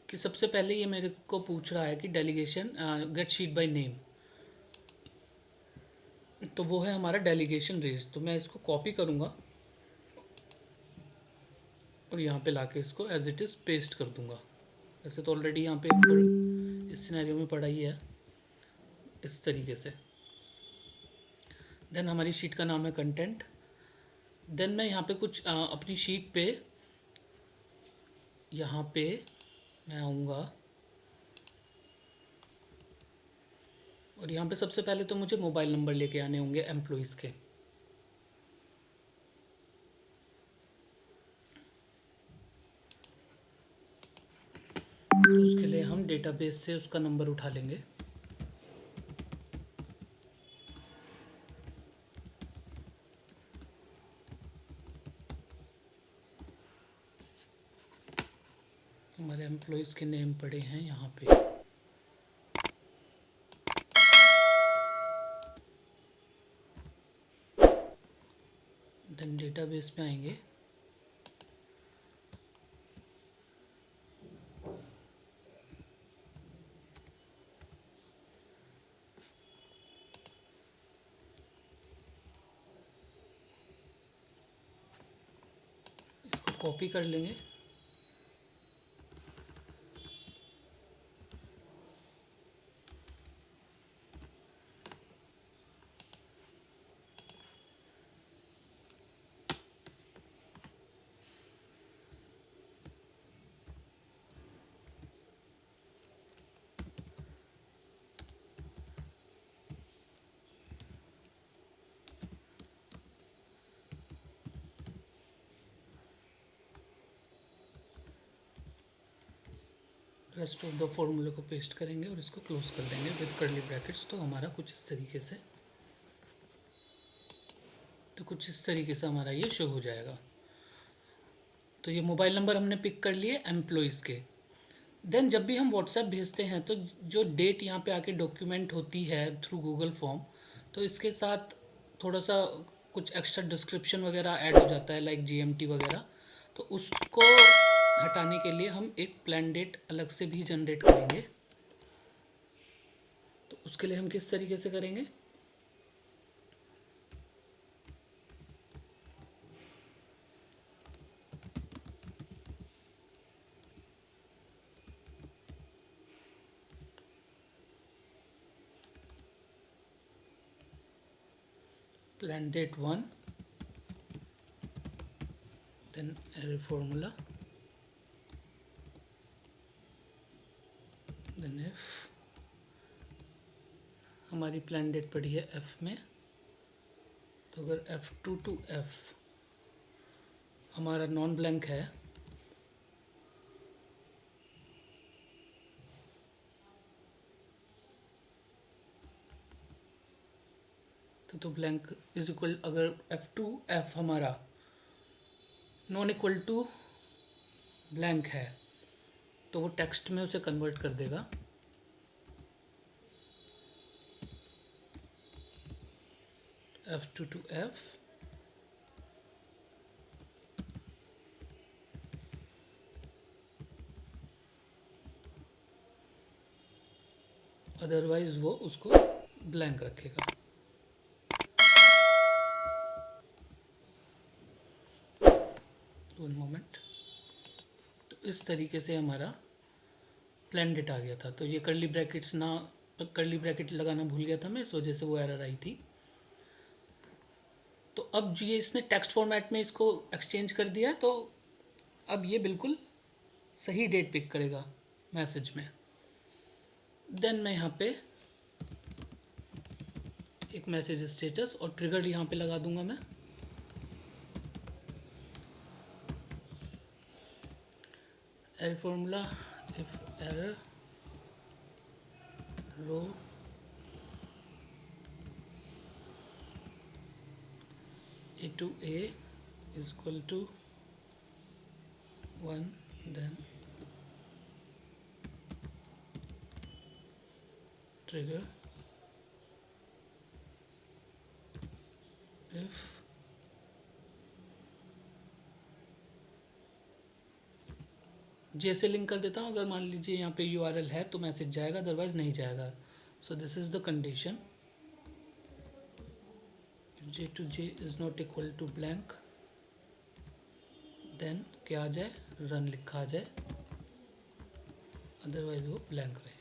कि सबसे पहले ये मेरे को पूछ रहा है कि delegation get sheet by name, तो वो है हमारा डेलीगेशन रेज। तो मैं इसको कॉपी करूँगा और यहाँ पे लाके इसको एज इट इज़ पेस्ट कर दूँगा। वैसे तो ऑलरेडी यहाँ पे इस सिनेरियो में पड़ा ही है इस तरीके से। देन हमारी शीट का नाम है कंटेंट। देन मैं यहाँ पे कुछ अपनी शीट पे यहाँ पे मैं आऊँगा और यहाँ पे सबसे पहले तो मुझे मोबाइल नंबर लेके आने होंगे एम्प्लॉइज़ के। तो उसके लिए हम डेटाबेस से उसका नंबर उठा लेंगे। हमारे एम्प्लॉइज़ के नेम पड़े हैं यहाँ पे। देन डेटाबेस पे आएंगे, इसको कॉपी कर लेंगे। रेस्ट ऑफ द फॉर्मूले को पेस्ट करेंगे और इसको क्लोज कर देंगे विद कर्ली ब्रैकेट्स। तो हमारा कुछ इस तरीके से हमारा ये शो हो जाएगा। तो ये मोबाइल नंबर हमने पिक कर लिए एम्प्लॉइज़ के। देन जब भी हम व्हाट्सएप भेजते हैं तो जो डेट यहाँ पे आके डॉक्यूमेंट होती है थ्रू गूगल फॉर्म, तो इसके साथ थोड़ा सा कुछ एक्स्ट्रा डिस्क्रिप्शन वगैरह ऐड हो जाता है लाइक जीएमटी वगैरह। तो उसको हटाने के लिए हम एक प्लान डेट अलग से भी जनरेट करेंगे। तो उसके लिए हम किस तरीके से करेंगे, plan date 1, then error formula, then F. हमारी प्लान डेट पड़ी है एफ में, तो अगर F2 to F हमारा नॉन ब्लैंक है तो ब्लैंक इज इक्वल, अगर F2 F हमारा नॉन इक्वल टू ब्लैंक है तो वो टेक्स्ट में उसे कन्वर्ट कर देगा। F2 to F, अदरवाइज वो उसको ब्लैंक रखेगा। One moment. तो इस तरीके से हमारा प्लान डेट आ गया था। तो ये कर्ली ब्रैकेट लगाना भूल गया था मैं, इस वजह से वो एरर आई थी। तो अब ये इसने टेक्स्ट फॉर्मेट में इसको एक्सचेंज कर दिया, तो अब ये बिल्कुल सही डेट पिक करेगा मैसेज में। देन मैं यहाँ पे एक मैसेज स्टेटस और ट्रिगर यहाँ पे लगा दूंगा मैं। Error formula, if error row a to a is equal to 1, then trigger if जे से लिंक कर देता हूँ। अगर मान लीजिए यहाँ पे URL है तो मैसेज जाएगा, अदरवाइज नहीं जाएगा। So this is the condition, j to j is not equal to blank, then क्या आ जाए, रन लिखा आ जाए, अदरवाइज वो ब्लैंक रहे।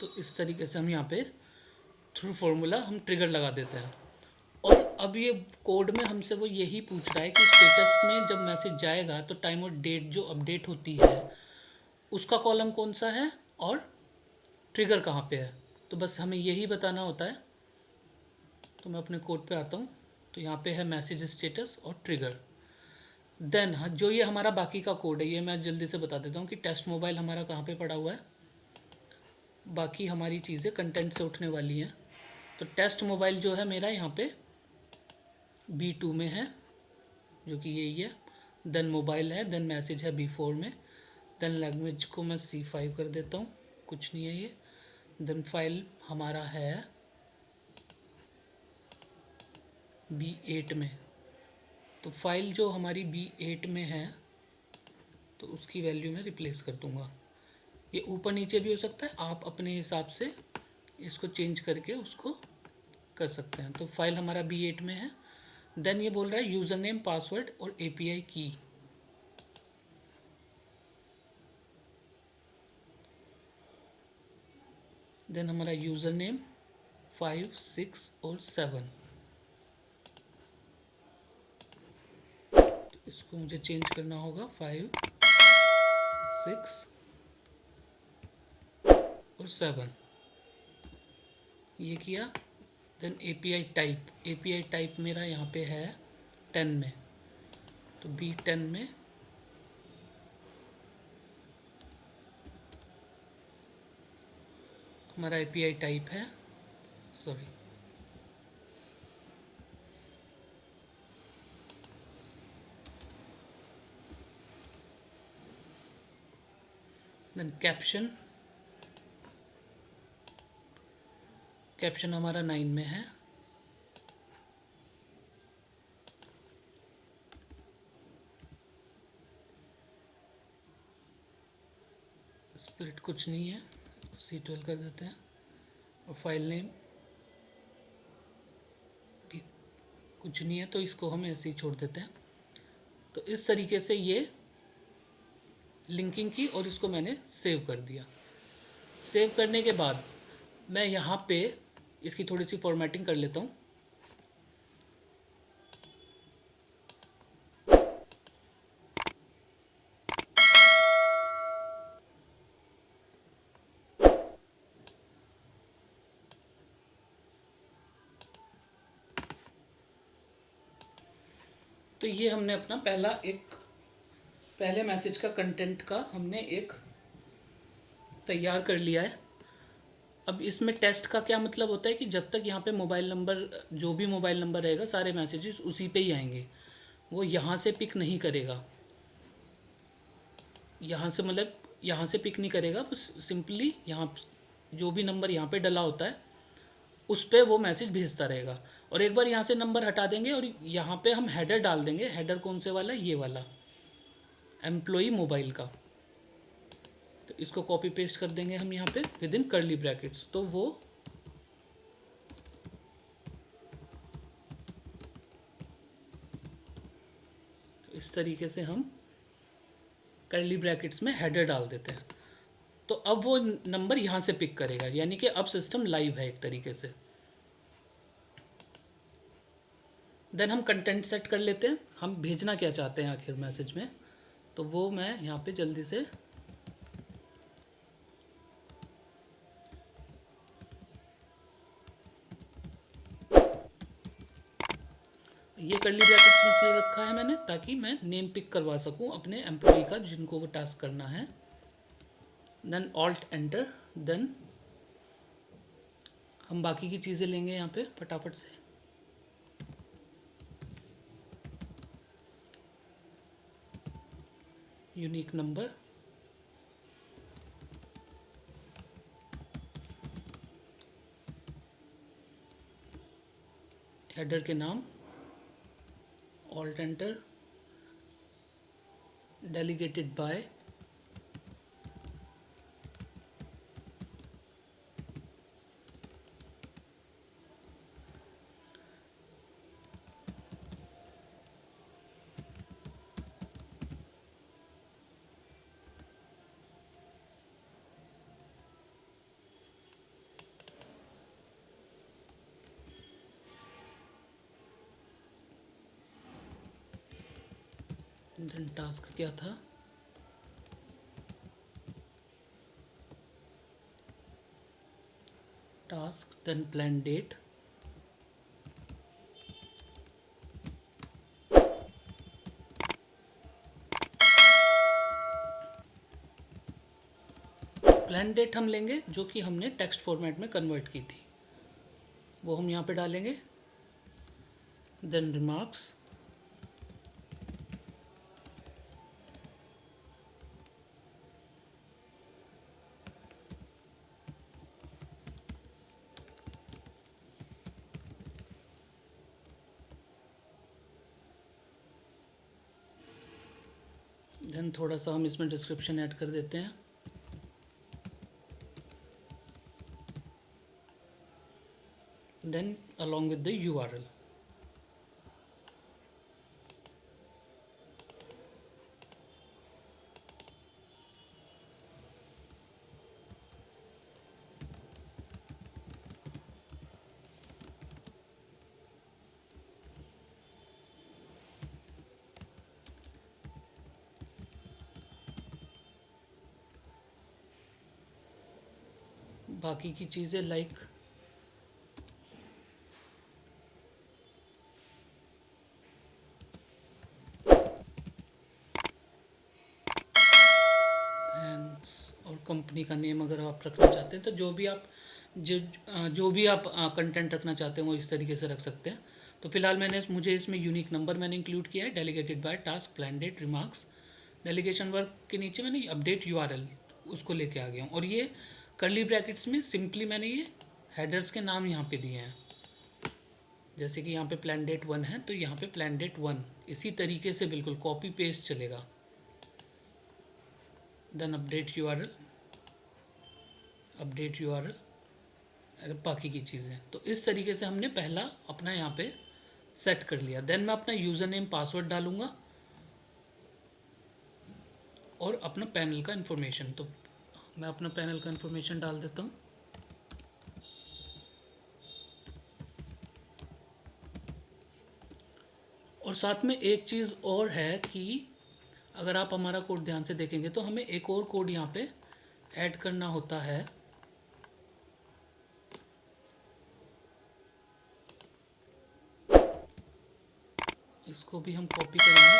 तो इस तरीके से हम यहाँ पे थ्रू फॉर्मूला हम ट्रिगर लगा देते हैं। और अब ये कोड में हमसे वो यही पूछ रहा है कि स्टेटस में जब मैसेज जाएगा तो टाइम और डेट जो अपडेट होती है उसका कॉलम कौन सा है और ट्रिगर कहाँ पे है। तो बस हमें यही बताना होता है। तो मैं अपने कोड पे आता हूँ, तो यहाँ पे है मैसेज स्टेटस और ट्रिगर। देन हाँ, जो ये हमारा बाकी का कोड है ये मैं जल्दी से बता देता हूँ कि टेस्ट मोबाइल हमारा कहाँ पे पड़ा हुआ है। बाकी हमारी चीज़ें कंटेंट से उठने वाली हैं। तो टेस्ट मोबाइल जो है मेरा यहाँ पे B2 में है, जो कि यही है। देन मोबाइल है, देन मैसेज है B4 में, देन लैंग्वेज को मैं C5 कर देता हूँ, कुछ नहीं है ये। देन फाइल हमारा है B8 में। तो फाइल जो हमारी B8 में है तो उसकी वैल्यू मैं रिप्लेस कर दूँगा। ये ऊपर नीचे भी हो सकता है, आप अपने हिसाब से इसको चेंज करके उसको कर सकते हैं। तो फाइल हमारा B8 में है। देन ये बोल रहा है यूज़र नेम, पासवर्ड और API की। देन हमारा यूज़र नेम 5, 6 और 7। तो इसको मुझे चेंज करना होगा 5, 6 और 7, ये किया। देन API टाइप मेरा यहाँ पे है 10 में। तो B10 में हमारा API टाइप है, सॉरी, देन कैप्शन हमारा 9 में है। स्प्लिट कुछ नहीं है, इसको C12 कर देते हैं। और फाइल नेम भी कुछ नहीं है, तो इसको हम ऐसे ही छोड़ देते हैं। तो इस तरीके से ये लिंकिंग की और इसको मैंने सेव कर दिया। सेव करने के बाद मैं यहाँ पे इसकी थोड़ी सी फॉर्मेटिंग कर लेता हूँ। तो ये हमने अपना पहले मैसेज का कंटेंट का हमने एक तैयार कर लिया है। अब इसमें टेस्ट का क्या मतलब होता है कि जब तक यहाँ पे मोबाइल नंबर, जो भी मोबाइल नंबर रहेगा सारे मैसेजेस उसी पे ही आएंगे, वो यहाँ से पिक नहीं करेगा। यहाँ से मतलब यहाँ से पिक नहीं करेगा, बस सिंपली यहाँ जो भी नंबर यहाँ पे डला होता है उस पर वो मैसेज भेजता रहेगा। और एक बार यहाँ से नंबर हटा देंगे और यहाँ पे हम हेडर डाल देंगे। हेडर कौन से वाला, ये वाला एम्प्लॉई मोबाइल का। तो इसको कॉपी पेस्ट कर देंगे हम यहाँ पे विद इन कर्ली ब्रैकेट्स। तो वो तो इस तरीके से हम कर्ली ब्रैकेट्स में हेडर डाल देते हैं। तो अब वो नंबर यहाँ से पिक करेगा, यानी कि अब सिस्टम लाइव है एक तरीके से। देन हम कंटेंट सेट कर लेते हैं, हम भेजना क्या चाहते हैं आखिर मैसेज में। तो वो मैं यहाँ पे जल्दी से ये कर्ली ब्रैकेट्स में इसलिए रखा है मैंने ताकि मैं नेम पिक करवा सकूं अपने एम्प्लॉय का जिनको वो टास्क करना है। देन ऑल्ट एंटर, देन हम बाकी की चीज़ें लेंगे यहाँ पे फटाफट से। यूनिक नंबर, हेडर के नाम, alt enter, delegated by, then task क्या था, task, then plan date, plan date हम लेंगे जो कि हमने टेक्स्ट फॉर्मेट में कन्वर्ट की थी, वो हम यहाँ पे डालेंगे। देन रिमार्क्स, देन थोड़ा सा हम इसमें डिस्क्रिप्शन ऐड कर देते हैं। Then along with the URL, बाकी की चीज़ें लाइक थैंक्स और कंपनी का नेम अगर आप रखना चाहते हैं तो जो भी आप कंटेंट रखना चाहते हैं वो इस तरीके से रख सकते हैं। तो फिलहाल मुझे इसमें यूनिक नंबर मैंने इंक्लूड किया है, delegated by, task, plan date, remarks, delegation work के नीचे मैंने अपडेट URL उसको लेके आ गया हूँ। और ये कर्ली ब्रैकेट्स में सिंपली मैंने ये हेडर्स के नाम यहाँ पे दिए हैं, जैसे कि यहाँ पे प्लान डेट 1 है तो यहाँ पे प्लान डेट 1 इसी तरीके से बिल्कुल कॉपी पेस्ट चलेगा। देन अपडेट URL बाकी की चीज़ें। तो इस तरीके से हमने पहला अपना यहाँ पे सेट कर लिया। देन मैं अपना यूज़र नेम पासवर्ड डालूँगा और अपना पैनल का इन्फॉर्मेशन। तो मैं अपना पैनल का इन्फॉर्मेशन डाल देता हूँ। और साथ में एक चीज़ और है कि अगर आप हमारा कोड ध्यान से देखेंगे तो हमें एक और कोड यहाँ पे ऐड करना होता है। इसको भी हम कॉपी करेंगे।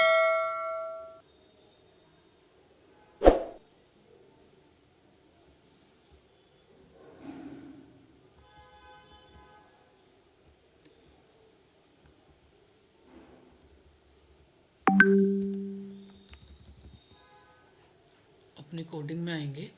अपनी कोडिंग में आएंगे।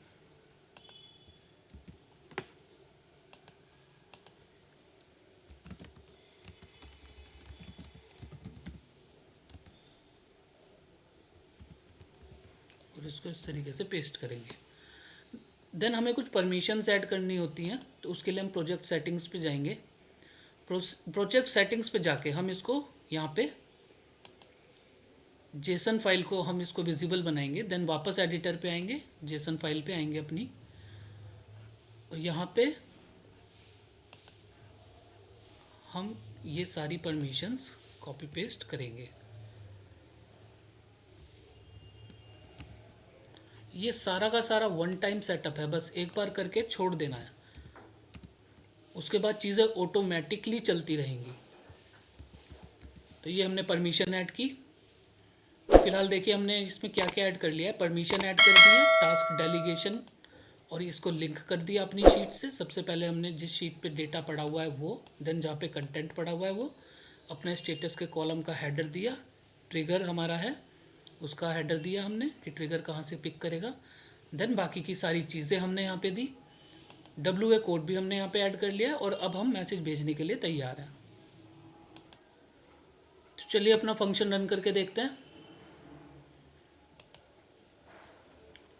और इसको इस तरीके से पेस्ट करेंगे। देन हमें कुछ परमिशंस ऐड करनी होती हैं, तो उसके लिए हम प्रोजेक्ट सेटिंग्स पे जाएंगे। प्रोजेक्ट सेटिंग्स पे जाके हम इसको यहाँ पे जेसन फाइल को हम इसको विजिबल बनाएंगे। देन वापस एडिटर पे आएंगे, जेसन फाइल पे आएंगे अपनी, और यहाँ पे हम ये सारी परमिशंस कॉपी पेस्ट करेंगे। ये सारा का सारा वन टाइम सेटअप है, बस एक बार करके छोड़ देना है, उसके बाद चीज़ें ऑटोमेटिकली चलती रहेंगी। तो ये हमने परमिशन ऐड की। तो फिलहाल देखिए हमने इसमें क्या क्या ऐड कर लिया है। परमिशन ऐड कर दिया, टास्क डेलीगेशन, और इसको लिंक कर दिया अपनी शीट से। सबसे पहले हमने जिस शीट पे डेटा पड़ा हुआ है वो, देन जहाँ पे कंटेंट पड़ा हुआ है वो, अपने स्टेटस के कॉलम का हेडर दिया, ट्रिगर हमारा है उसका हेडर दिया हमने कि ट्रिगर कहाँ से पिक करेगा। देन बाकी की सारी चीज़ें हमने यहाँ पे दी, WA कोड भी हमने यहाँ पे ऐड कर लिया, और अब हम मैसेज भेजने के लिए तैयार हैं। तो चलिए अपना फंक्शन रन करके देखते हैं।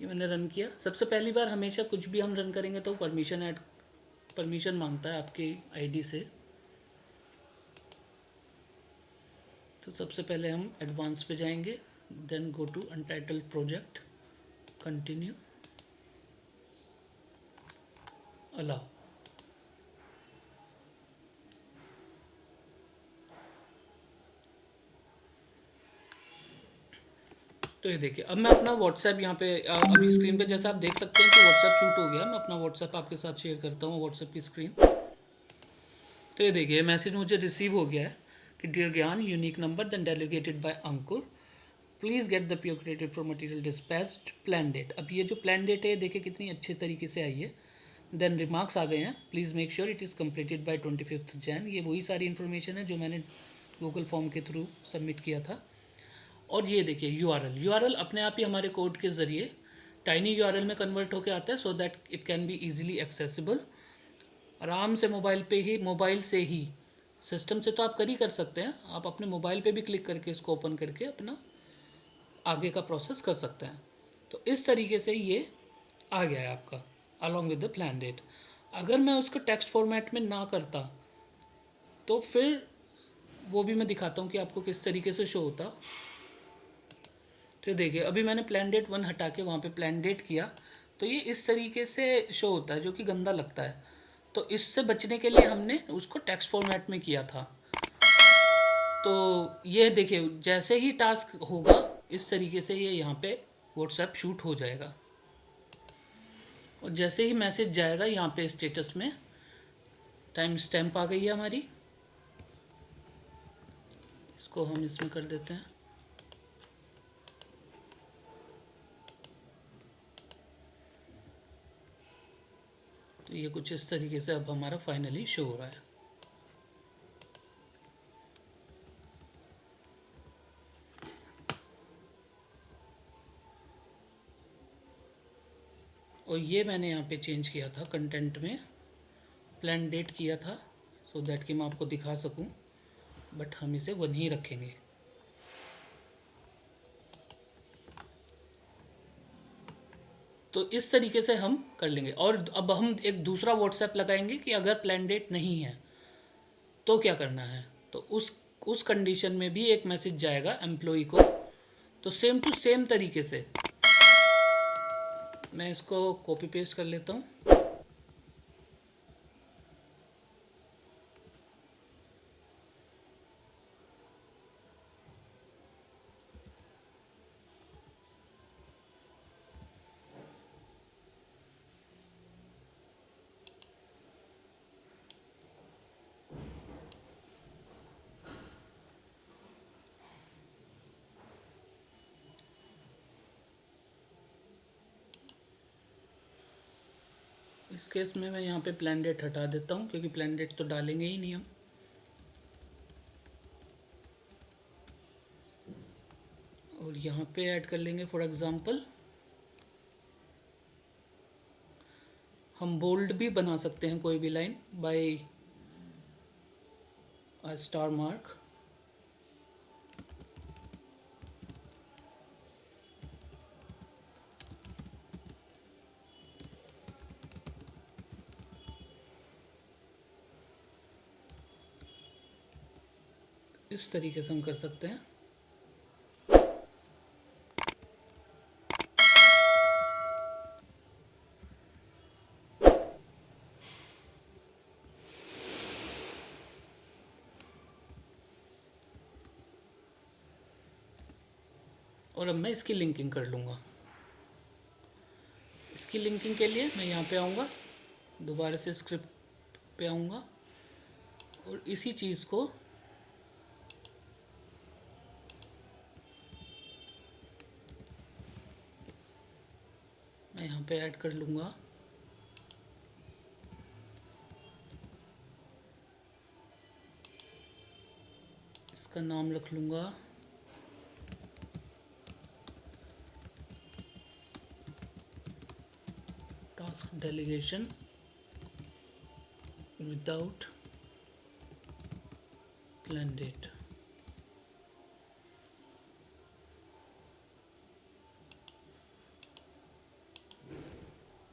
ये मैंने रन किया। सबसे पहली बार हमेशा कुछ भी हम रन करेंगे तो परमिशन मांगता है आपकी आईडी से। तो सबसे पहले हम एडवांस पे जाएंगे, then go to untitled project, continue, allow. तो ये देखिए अब मैं अपना व्हाट्सएप यहाँ पे अभी स्क्रीन पे जैसा आप देख सकते हैं कि व्हाट्सएप शूट हो गया। मैं अपना व्हाट्सएप आपके साथ शेयर करता हूँ, व्हाट्सएप की स्क्रीन। तो ये देखिए मैसेज मुझे रिसीव हो गया है कि dear Gyan, unique number then delegated by Ankur, please get the pure created for material dispatched, plan date. अब ये जो प्लान डेट है देखिए कितनी अच्छे तरीके से आई है। देन रिमार्क्स आ गए हैं, please make sure it is completed by 25 Jain. ये वही सारी इन्फॉर्मेशन है जो मैंने गूगल फॉर्म के थ्रू सबमिट किया था। और ये देखिए यूआरएल अपने आप ही हमारे कोड के ज़रिए टाइनी यूआरएल में कन्वर्ट होकर आता है, so that it can be easily accessible. आराम से मोबाइल से ही, सिस्टम से तो आप कर सकते हैं, आप अपने मोबाइल पे भी क्लिक करके इसको ओपन करके अपना आगे का प्रोसेस कर सकते हैं। तो इस तरीके से ये आ गया है आपका along with the plan date. अगर मैं उसको टेक्स्ट फॉर्मेट में ना करता तो फिर वो भी मैं दिखाता हूँ कि आपको किस तरीके से शो होता। तो देखिए अभी मैंने प्लान डेट 1 हटा के वहाँ पे प्लान डेट किया, तो ये इस तरीके से शो होता है जो कि गंदा लगता है। तो इससे बचने के लिए हमने उसको टेक्स्ट फॉर्मेट में किया था। तो ये देखिए जैसे ही टास्क होगा इस तरीके से ये यहाँ पे व्हाट्सएप शूट हो जाएगा, और जैसे ही मैसेज जाएगा यहाँ पे स्टेटस में टाइम स्टैम्प आ गई है हमारी। इसको हम इसमें कर देते हैं। तो ये कुछ इस तरीके से अब हमारा फाइनली शो हो रहा है। और ये मैंने यहाँ पे चेंज किया था, कंटेंट में प्लान डेट किया था, सो दैट कि मैं आपको दिखा सकूं, बट हम इसे 1 ही रखेंगे। तो इस तरीके से हम कर लेंगे। और अब हम एक दूसरा व्हाट्सएप लगाएंगे कि अगर प्लान डेट नहीं है तो क्या करना है। तो उस कंडीशन में भी एक मैसेज जाएगा एम्प्लॉय को। तो सेम टू सेम तरीके से मैं इसको कॉपी पेस्ट कर लेता हूँ। इस केस में मैं यहाँ पे प्लान डेट हटा देता हूँ क्योंकि प्लान डेट तो डालेंगे ही नहीं हम। और यहाँ पे ऐड कर लेंगे फॉर एग्ज़ाम्पल, हम बोल्ड भी बना सकते हैं कोई भी लाइन बाय स्टार मार्क। इस तरीके से हम कर सकते हैं। और अब मैं इसकी लिंकिंग कर लूँगा। इसकी लिंकिंग के लिए मैं यहाँ पे आऊँगा, दोबारा से स्क्रिप्ट पे आऊँगा, और इसी चीज़ को पे ऐड कर लूँगा। इसका नाम रख लूँगा task delegation without plan date.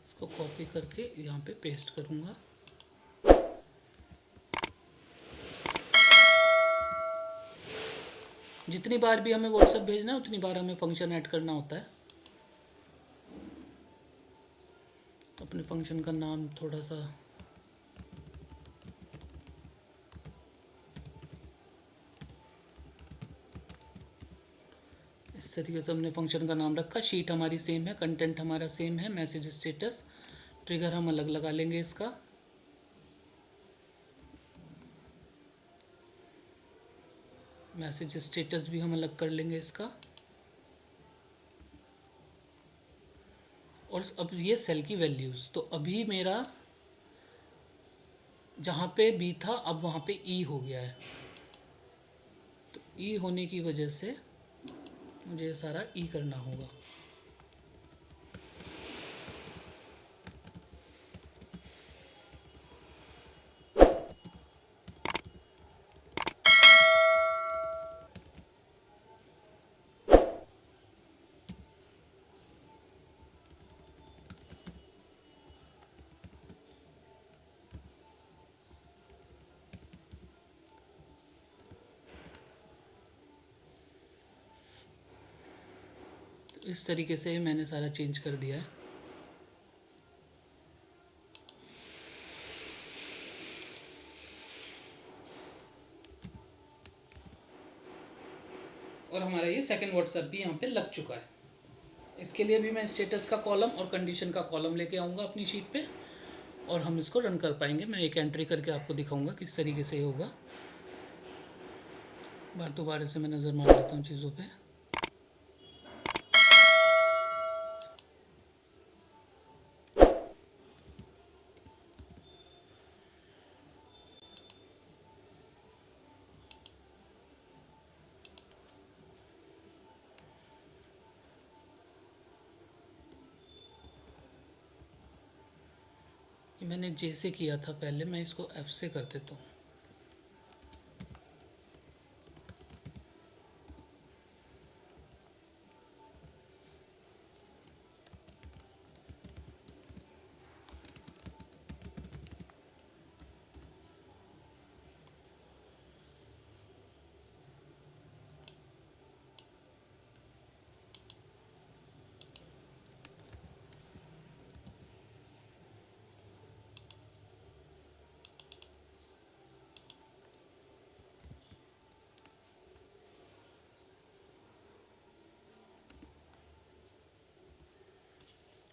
इसको कॉपी करके यहाँ पे पेस्ट करूँगा। जितनी बार भी हमें व्हाट्सएप भेजना है उतनी बार हमें फंक्शन ऐड करना होता है। अपने फंक्शन का नाम थोड़ा सा इस तरीके से हमने फंक्शन का नाम रखा। शीट हमारी सेम है, कंटेंट हमारा सेम है, मैसेज स्टेटस, ट्रिगर हम अलग लगा लेंगे इसका। मैसेज स्टेटस भी हम अलग कर लेंगे इसका। और अब ये सेल की वैल्यूज़, तो अभी मेरा जहाँ पे बी था अब वहाँ पे ई हो गया है। तो ई होने की वजह से मुझे ये सारा ई करना होगा। इस तरीके से मैंने सारा चेंज कर दिया है। और हमारा ये सेकंड व्हाट्सएप भी यहाँ पे लग चुका है। इसके लिए भी मैं स्टेटस का कॉलम और कंडीशन का कॉलम लेके आऊँगा अपनी शीट पे और हम इसको रन कर पाएंगे। मैं एक एंट्री करके आपको दिखाऊंगा किस तरीके से होगा। दोबारा से मैं नज़र मार लेता हूँ चीज़ों पे। ये मैंने जे से किया था पहले, मैं इसको एफ से कर देता हूँ।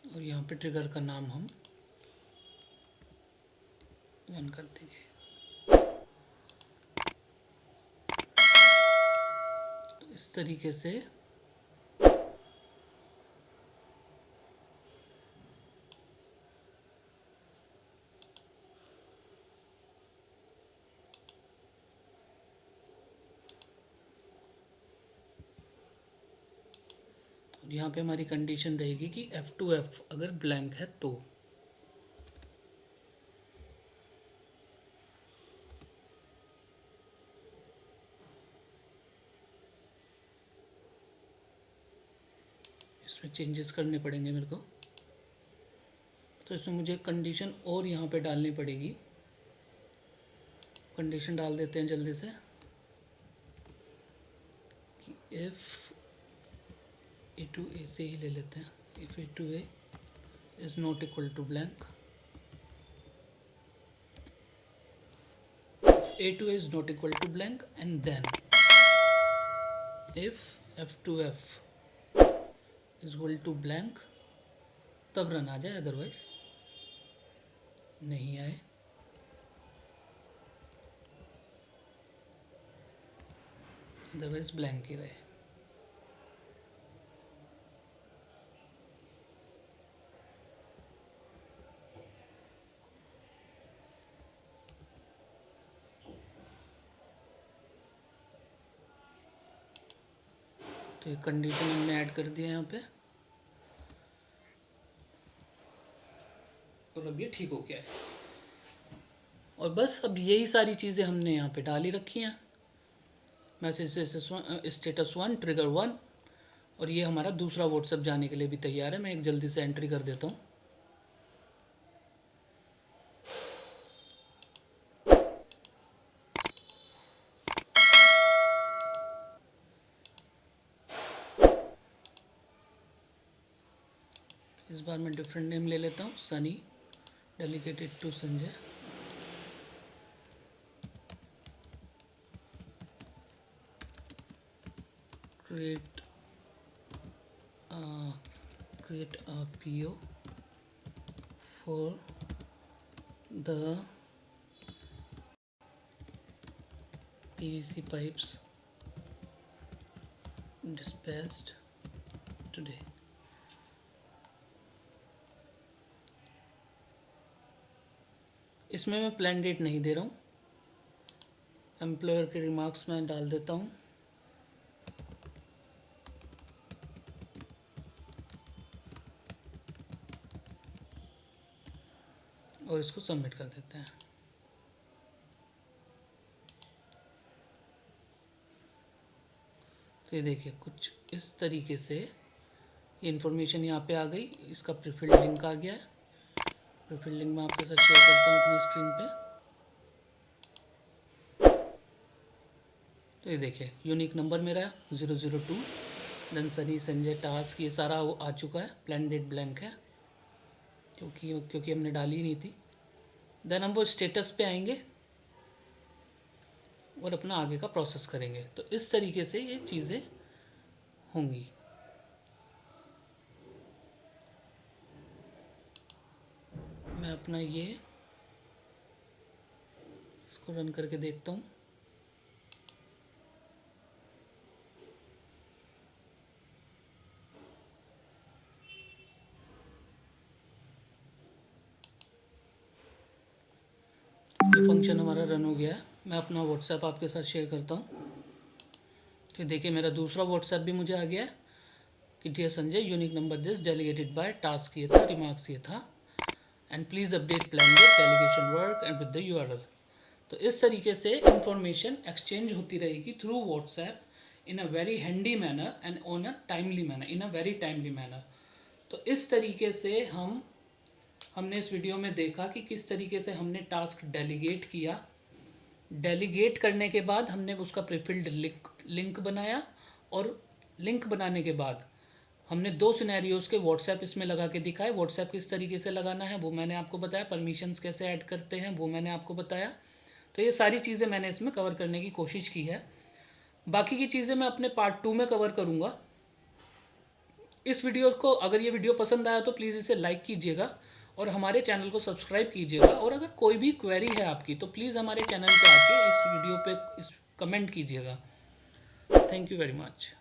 और यहाँ पे ट्रिगर का नाम हम 1 कर देंगे। तो इस तरीके से यहाँ पे हमारी कंडीशन रहेगी कि F2F अगर ब्लैंक है तो। इसमें चेंजेस करने पड़ेंगे मेरे को, तो इसमें मुझे कंडीशन और यहाँ पे डालनी पड़ेगी। कंडीशन डाल देते हैं जल्दी से कि इफ़ A2A से ही ले लेते हैं। If A2A is not equal to blank, A2A is not equal to blank, and then if F2F is equal to blank तब रन आ जाए, अदरवाइज नहीं आए। अदरवाइज ब्लैंक ही रहे। तो ये कंडीशन हमने ऐड कर दिया यहाँ पे और अब ये ठीक हो गया है। और बस अब यही सारी चीज़ें हमने यहाँ पे डाली रखी हैं। मैसेज स्टेटस 1 ट्रिगर 1 और ये हमारा दूसरा व्हाट्सएप जाने के लिए भी तैयार है। मैं एक जल्दी से एंट्री कर देता हूँ। इस बार मैं डिफरेंट नेम ले लेता हूँ, Sunny, delegated to Sanjay. create a PO for the PVC pipes dispatched today। इसमें मैं प्लान डेट नहीं दे रहा हूँ। एम्प्लॉयर के रिमार्क्स में डाल देता हूँ। और इसको सबमिट कर देते हैं। तो ये देखिए कुछ इस तरीके से ये इन्फॉर्मेशन यहाँ पे आ गई। इसका प्रीफिल्ड लिंक आ गया है। प्रीफिल्ड लिंक मैं आपके साथ शेयर करता हूँ अपनी स्क्रीन पे। तो ये देखिए यूनिक नंबर मेरा 002, देन सनी, संजय, टास्क, ये सारा वो आ चुका है। प्लान डेट ब्लैंक है क्योंकि हमने डाली ही नहीं थी। देन हम वो स्टेटस पे आएंगे और अपना आगे का प्रोसेस करेंगे। तो इस तरीके से ये चीज़ें होंगी। मैं अपना ये इसको रन करके देखता हूँ। ये फंक्शन हमारा रन हो गया है। मैं अपना व्हाट्सएप आपके साथ शेयर करता हूँ। तो देखिए मेरा दूसरा व्हाट्सएप भी मुझे आ गया है कि dear Sanjay, unique number this delegated by, task ये था, रिमार्क्स ये था, and please update plan date, delegation work and with the URL। तो इस तरीके से इंफॉर्मेशन एक्सचेंज होती रहेगी through WhatsApp in a very handy manner and on a timely manner, in a very timely manner. तो इस तरीके से हमने इस वीडियो में देखा कि किस तरीके से हमने टास्क डेलीगेट किया। डेलीगेट करने के बाद हमने उसका प्रीफिल्ड लिंक बनाया और लिंक बनाने के बाद हमने 2 सिनेरियोज़ के व्हाट्सएप इसमें लगा के दिखाए। व्हाट्सएप किस तरीके से लगाना है वो मैंने आपको बताया, परमिशंस कैसे ऐड करते हैं वो मैंने आपको बताया। तो ये सारी चीज़ें मैंने इसमें कवर करने की कोशिश की है। बाकी की चीज़ें मैं अपने पार्ट 2 में कवर करूँगा। इस वीडियो को अगर ये वीडियो पसंद आया तो प्लीज़ इसे लाइक कीजिएगा और हमारे चैनल को सब्सक्राइब कीजिएगा। और अगर कोई भी क्वेरी है आपकी तो प्लीज़ हमारे चैनल पे आके इस वीडियो पे कमेंट कीजिएगा। Thank you very much.